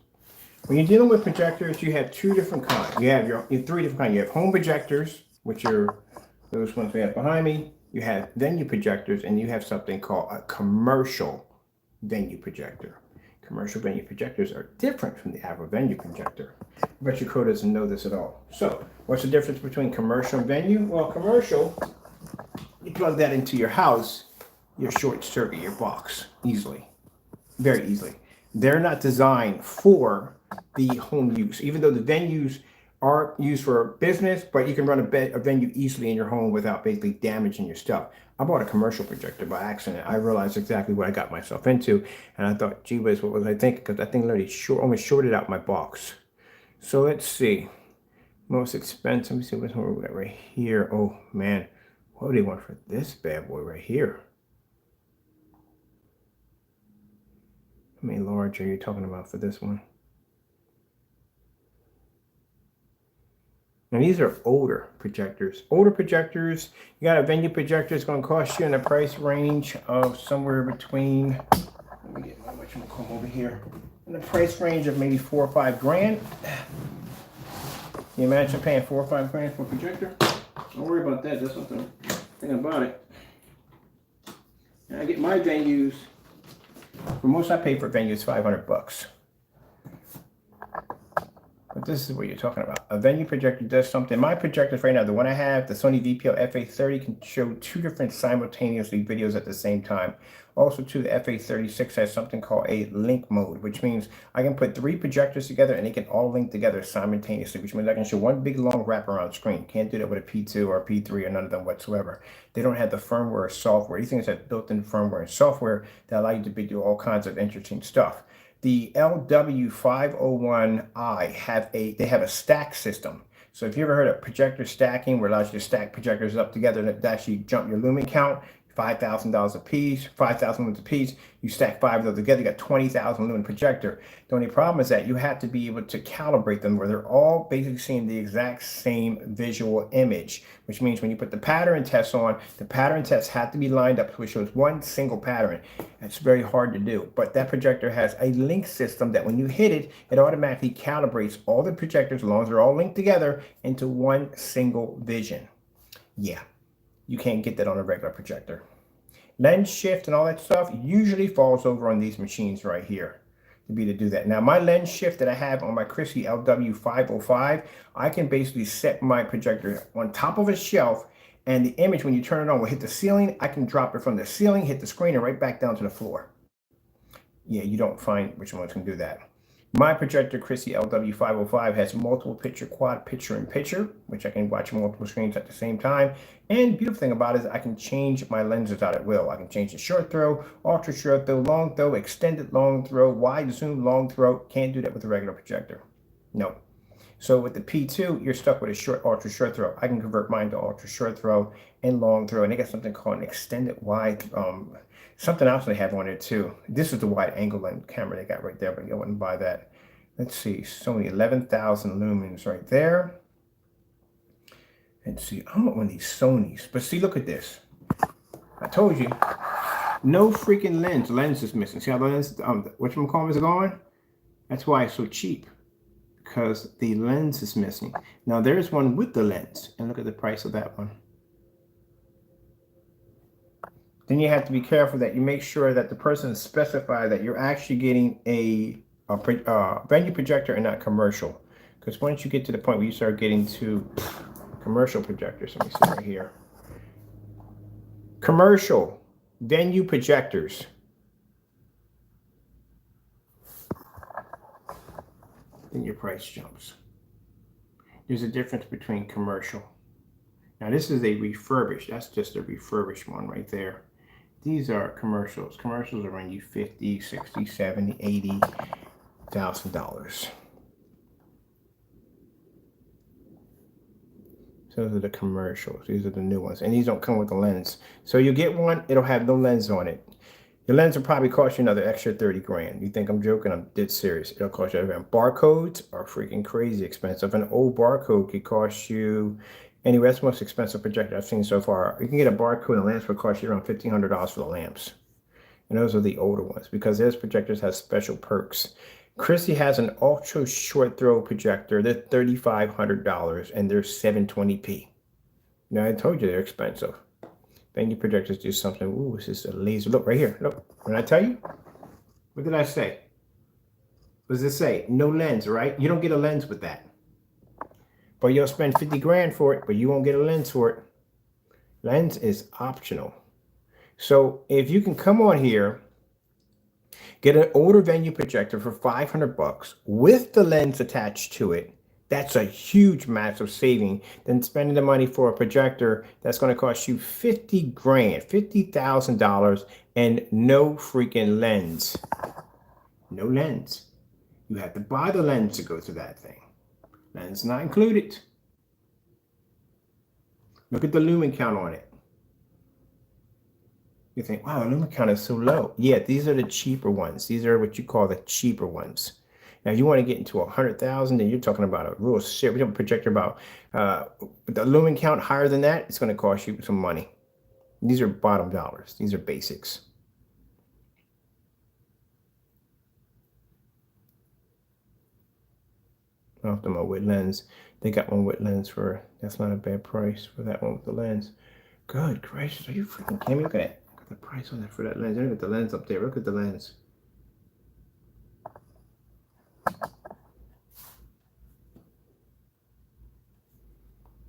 When you're dealing with projectors, you have two different kinds. You have three different kinds. You have home projectors, which are those ones we have behind me. You have venue projectors, and you have something called a commercial venue projector. Commercial venue projectors are different from the average venue projector. I bet you Crow doesn't know this at all. So, what's the difference between commercial and venue? Well, commercial, you plug that into your house, you're short circuit your box easily, very easily. They're not designed for the home use, even though the venues are used for business, but you can run a venue easily in your home without basically damaging your stuff. I bought a commercial projector by accident. I realized exactly what I got myself into, and I thought, gee whiz, what was I thinking? Because that thing literally almost shorted out my box. So let's see. Most expensive. Let me see which one we got right here. Oh man, what do they want for this bad boy right here? How many large are you talking about for this one? And these are older projectors. Older projectors, you got a venue projector, it's going to cost you in the price range of somewhere between, let me get my whatchamacallit over here, in the price range of maybe $4 or $5 grand. Can you imagine paying $4 or $5 grand for a projector? Don't worry about that, that's not the thing about it. And I get my venues, for most I pay for venues $500. But this is what you're talking about. A venue projector does something. My projectors right now, the one I have, the Sony VPL FA30, can show 2 different simultaneously videos at the same time. Also, too, the FA36 has something called a link mode, which means I can put 3 projectors together and they can all link together simultaneously, which means I can show one big long wraparound screen. Can't do that with a P2 or a P3 or none of them whatsoever. They don't have the firmware or software. These things have built-in firmware and software that allow you to do all kinds of interesting stuff. The LW501i have a stack system. So if you ever heard of projector stacking, where it allows you to stack projectors up together and actually jump your lumen count, $5,000 a piece, 5,000 lumens a piece, you stack 5 of those together, you got 20,000 lumen projector. The only problem is that you have to be able to calibrate them where they're all basically seeing the exact same visual image, which means when you put the pattern tests on, the pattern tests have to be lined up so it shows one single pattern. It's very hard to do, but that projector has a link system that when you hit it, it automatically calibrates all the projectors, as long as they're all linked together, into one single vision. Yeah. You can't get that on a regular projector. Lens shift and all that stuff usually falls over on these machines right here to do that. Now, my lens shift that I have on my Christie LW505, I can basically set my projector on top of a shelf, and the image, when you turn it on, will hit the ceiling. I can drop it from the ceiling, hit the screen, and right back down to the floor. Yeah, you don't find which ones can do that. My projector, Christie LW505, has multiple picture, quad picture in picture, which I can watch multiple screens at the same time. And the beautiful thing about it is I can change my lenses out at will. I can change the short throw, ultra short throw, long throw, extended long throw, wide zoom, long throw. Can't do that with a regular projector. No. So with the P2, you're stuck with a short, ultra short throw. I can convert mine to ultra short throw and long throw. And they got something called an extended wide, something else they have on it too. This is the wide angle lens camera they got right there, but you wouldn't buy that. Let's see, Sony 11,000 lumens right there. And see, I want one of these Sonys, but see, look at this. I told you, no freaking lens. Lens is missing. See how the lens, whatchamacallit is gone? That's why it's so cheap, because the lens is missing. Now there's one with the lens, and look at the price of that one. Then you have to be careful that you make sure that the person specifies that you're actually getting a venue projector and not commercial. Because once you get to the point where you start getting to commercial projectors, let me see right here. Commercial venue projectors. Then your price jumps. There's a difference between commercial. Now this is a refurbished. That's just a refurbished one right there. These are commercials. Commercials are around you $50, $60, $70, $80,000. So those are the commercials. These are the new ones. And these don't come with a lens. So you get one, it'll have no lens on it. Your lens will probably cost you another extra 30 grand. You think I'm joking? I'm dead serious. It'll cost you everything. Barcodes are freaking crazy expensive. An old barcode could cost you, anyway, that's the most expensive projector I've seen so far. You can get a barcode and a lamps will cost you around $1,500 for the lamps. And those are the older ones because those projectors have special perks. Christie has an ultra short throw projector. They're $3,500 and they're 720p. Now I told you they're expensive. Venue projectors do something. Ooh, this is a laser. Look right here. Look. When I tell you, what did I say? What does it say? No lens, right? You don't get a lens with that. But you'll spend 50 grand for it, but you won't get a lens for it. Lens is optional. So if you can come on here, get an older venue projector for $500 with the lens attached to it, that's a huge, massive saving than spending the money for a projector that's going to cost you 50 grand, $50,000, and no freaking lens. No lens. You have to buy the lens to go to that thing. Lens not included. Look at the lumen count on it. You think, wow, the lumen count is so low. Yeah, these are the cheaper ones. These are what you call the cheaper ones. Now, if you want to get into 100,000, then you're talking about a real serious projector about the lumen count higher than that. It's going to cost you some money. These are bottom dollars. These are basics. Optimal with lens. They got one with lens for, that's not a bad price for that one with the lens. Good gracious, are you freaking kidding me? Look at that. Look at the price on that for that lens. Look at the lens up there. Look at the lens.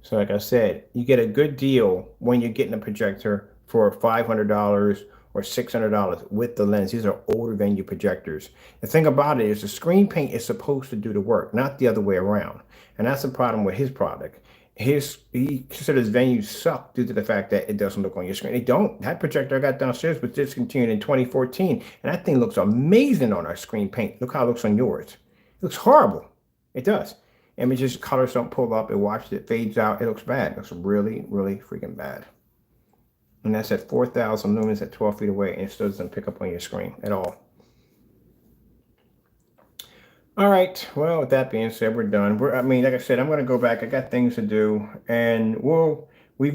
So like I said, you get a good deal when you're getting a projector for $500 or $600 with the lens. These are older venue projectors. The thing about it is the screen paint is supposed to do the work, not the other way around. And that's the problem with his product. He considers venues suck due to the fact that it doesn't look on your screen. They don't. That projector I got downstairs was discontinued in 2014, and that thing looks amazing on our screen paint. Look how it looks on yours. It looks horrible. It does. Images, colors don't pull up. It watches, it fades out. It looks bad. It looks really, really freaking bad. And that's at 4,000 lumens at 12 feet away, and it still doesn't pick up on your screen at all. All right. Well, with that being said, we're done. I mean, like I said, I'm going to go back. I got things to do, and we've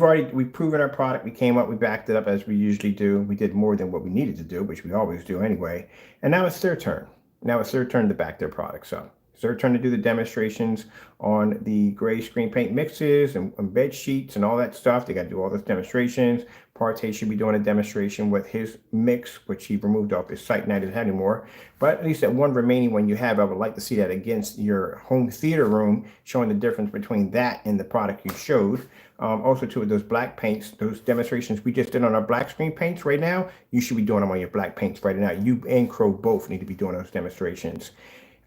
proven our product. We came up, we backed it up as we usually do. We did more than what we needed to do, which we always do anyway. And now it's their turn. Now it's their turn to back their products up. So they're trying to do the demonstrations on the gray screen paint mixes and bed sheets and all that stuff. They got to do all those demonstrations. Partey should be doing a demonstration with his mix, which he removed off his site and doesn't have anymore. But at least that one remaining one you have, I would like to see that against your home theater room, showing the difference between that and the product you showed. Also, too, with those black paints, those demonstrations we just did on our black screen paints right now, you should be doing them on your black paints right now. You and Crow both need to be doing those demonstrations.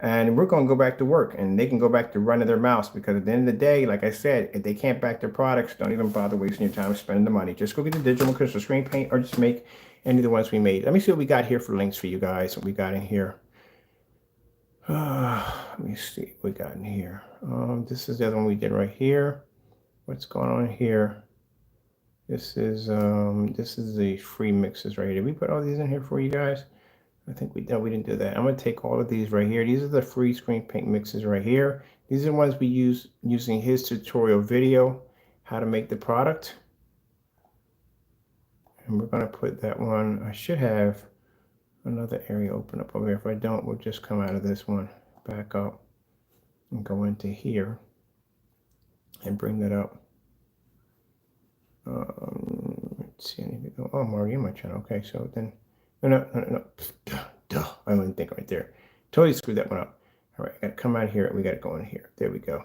And we're going to go back to work, and they can go back to running their mouths, because at the end of the day, like I said, if they can't back their products, don't even bother wasting your time spending the money. Just go get the digital crystal screen paint, or just make any of the ones we made. Let me see what we got here for links for you guys, what we got in here. Let me see what we got in here. This is the other one we did right here. What's going on here? This is the free mixes right here. Did we put all these in here for you guys? I think we didn't do that. I'm going to take all of these right here. These are the free screen paint mixes right here. These are the ones we use using his tutorial video, how to make the product. And we're going to put that one. I should have another area open up over here. If I don't, we'll just come out of this one, back up, and go into here and bring that up. Let's see. I need to go. Oh, I'm already in my channel. Okay, so then. No. Duh. I didn't think right there. Totally screwed that one up. All right, I got to come out here. We got to go in here. There we go.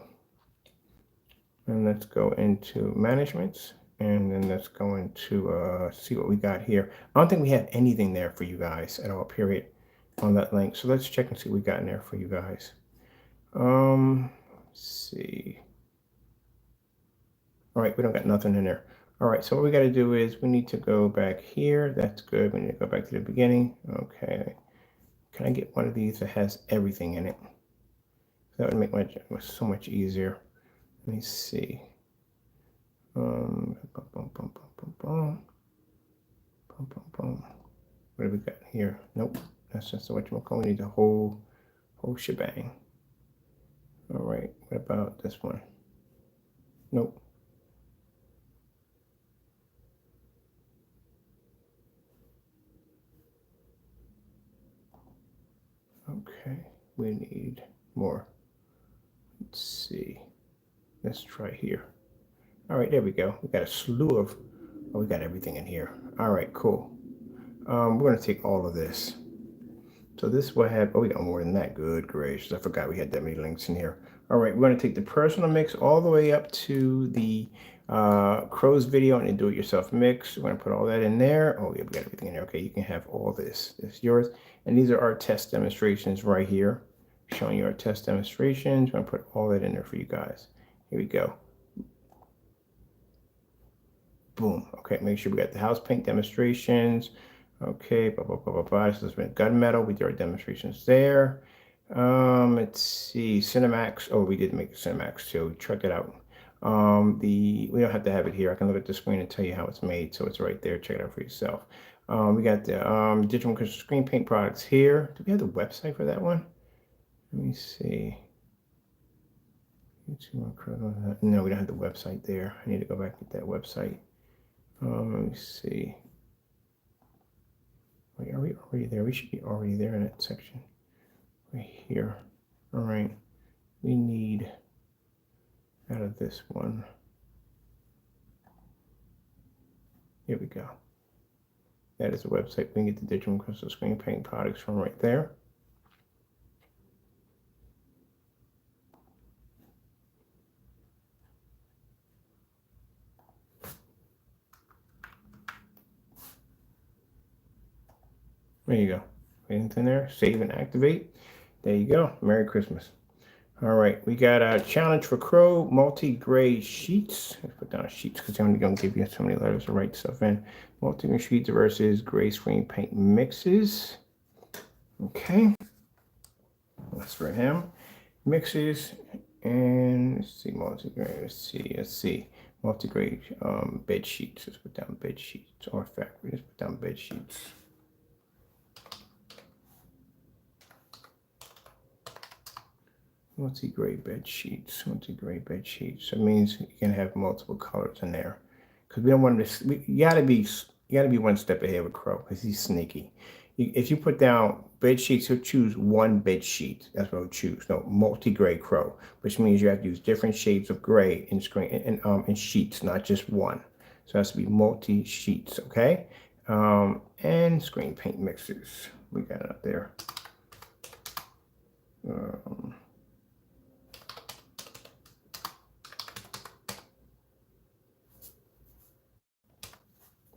And let's go into managements. And then let's go into see what we got here. I don't think we have anything there for you guys at all, period, on that link. So let's check and see what we got in there for you guys. Let's see. All right, we don't got nothing in there. All right, so what we got to do is we need to go back here. That's good. We need to go back to the beginning. Okay. Can I get one of these that has everything in it? That would make my job so much easier. Let me see. What do we got here? Nope. That's just what you call. We need the whole shebang. All right. What about this one? Nope. Okay, we need more. Let's see. Let's try here. All right, there we go. We got a slew of, we got everything in here. All right, cool. We're going to take all of this. So this will have, we got more than that. Good gracious. I forgot we had that many links in here. All right, we're going to take the personal mix all the way up to the Crow's video and do-it-yourself mix. We're going to put all that in there. Oh, yeah, we got everything in there. Okay, you can have all this. It's yours. And these are our test demonstrations right here, showing you our test demonstrations. I'm going to put all that in there for you guys. Here we go. Boom. Okay, make sure we got the house paint demonstrations. Okay, blah, blah, blah, blah, blah. This has been gunmetal. We did our demonstrations there. Let's see, Cinemax. Oh, we did make Cinemax too. Check it out. We don't have to have it here. I can look at the screen and tell you how it's made, so it's right there. Check it out for yourself. We got the digital crystal screen paint products here. Do we have the website for that one? Let me see. No, we don't have the website there. I need to go back to that website. Let me see. Wait, are we already there? We should be already there in that section. Right here. All right. We need out of this one. Here we go. That is the website. We can get the digital and crystal screen paint products from right there. There you go. Anything there? Save and activate. There you go. Merry Christmas. All right, we got a challenge for Crow multi-gray sheets. Let's put down sheets because I'm only going to give you so many letters to write stuff in. Multi-gray sheets versus gray screen paint mixes. Okay, that's for him. Mixes and let's see, multi-gray. Let's see. Multi-gray bed sheets. Let's put down bed sheets or fabric. Let's put down bed sheets. Multi-gray bed sheets. Multi-gray bed sheets. That means you can have multiple colors in there, because we don't want to. You gotta be one step ahead with Crow because he's sneaky. If you put down bed sheets, he'll choose one bed sheet. That's what he'll choose. No, multi-gray Crow, which means you have to use different shades of gray in screen in sheets, not just one. So it has to be multi sheets. Okay, and screen paint mixes. We got it up there.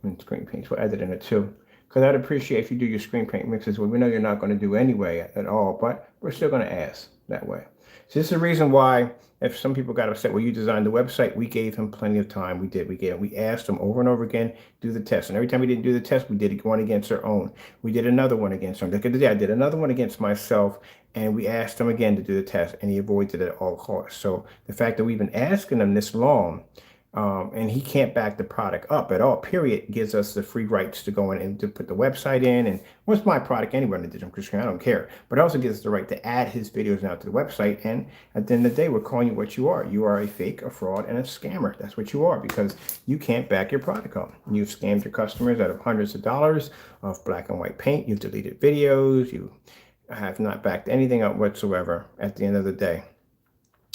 And screen paints, we'll add it in it too, because I'd appreciate if you do your screen paint mixes. Well, we know you're not going to do anyway at all, but we're still going to ask that way. So this is the reason why, if some people got upset, well, you designed the website, we gave him plenty of time. We asked him over and over again, do the test. And every time we didn't do the test, we did one against our own. We did another one against him. Like I did another one against myself, and we asked him again to do the test, and he avoided it at all costs. So the fact that we've been asking him this long, and he can't back the product up at all, period, gives us the free rights to go in and to put the website in. And what's my product anywhere in the digital screen? I don't care. But it also gives us the right to add his videos now to the website. And at the end of the day, we're calling you what you are. You are a fake, a fraud, and a scammer. That's what you are, because you can't back your product up. You've scammed your customers out of hundreds of dollars of black and white paint. You've deleted videos. You have not backed anything up whatsoever at the end of the day.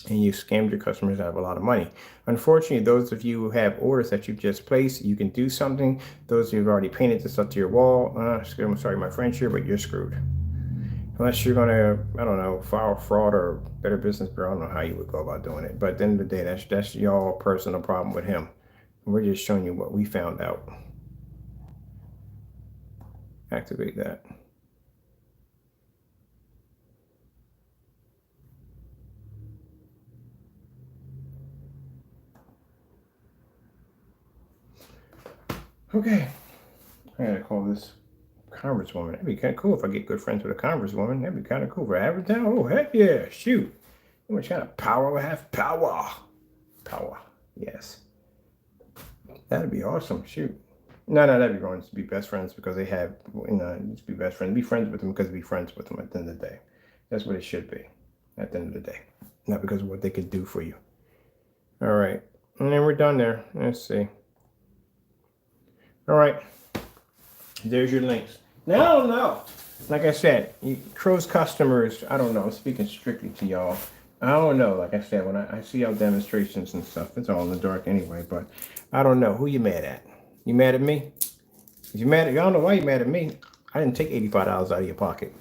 And you scammed your customers out of a lot of money. Unfortunately, those of you who have orders that you've just placed, you can do something. Those of you who've already painted this up to your wall, I'm sorry, my French here, but you're screwed. Unless you're gonna, I don't know, file fraud or Better Business Bureau. I don't know how you would go about doing it. But at the end of the day, that's y'all personal problem with him. We're just showing you what we found out. Activate that. Okay, I gotta call this congresswoman. That'd be kind of cool if I get good friends with a congresswoman. That'd be kind of cool for Avertown. Oh, heck yeah, shoot. How much kind of power we have? Power. Power, yes. That'd be awesome, shoot. No, that'd be wrong. Just be best friends because they have, just be best friends. Be friends with them because be friends with them at the end of the day. That's what it should be at the end of the day. Not because of what they could do for you. All right, and then we're done there. Let's see. All right, there's your links. Now, no, like I said, Crow's customers, I don't know, I'm speaking strictly to y'all. I don't know, like I said, when I see y'all demonstrations and stuff, it's all in the dark anyway, but I don't know. Who you mad at? You mad at me? If you mad at, y'all know why you mad at me. I didn't take $85 out of your pocket.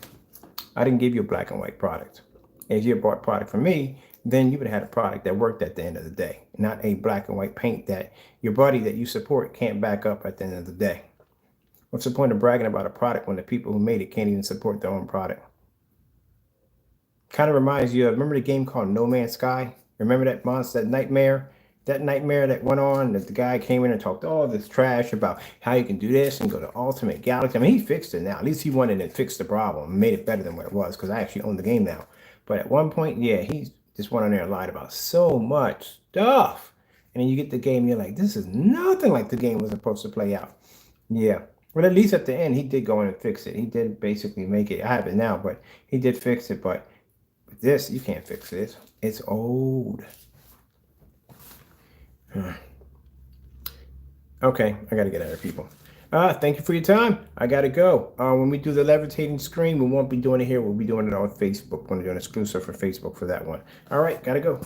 I didn't give you a black and white product. If you bought product from me, then you would have had a product that worked at the end of the day, not a black and white paint that your buddy that you support can't back up at the end of the day. What's the point of bragging about a product when the people who made it can't even support their own product? Kind of reminds you of, remember the game called No Man's Sky? Remember that monster, that nightmare that went on, that the guy came in and talked all this trash about how you can do this and go to Ultimate Galaxy. I mean, he fixed it now. At least he went in and fixed the problem and made it better than what it was, because I actually own the game now. But at one point, yeah, he just went on there and lied about so much stuff. And then you get the game, and you're like, this is nothing like the game was supposed to play out. Yeah. But at least at the end, he did go in and fix it. He did basically make it. I have it now, but he did fix it. But But this, you can't fix this. It's old. Okay, I gotta get out of here, people. Thank you for your time. I gotta go. When we do the levitating screen, we won't be doing it here. We'll be doing it on Facebook. We're gonna do an exclusive for Facebook for that one. All right, gotta go.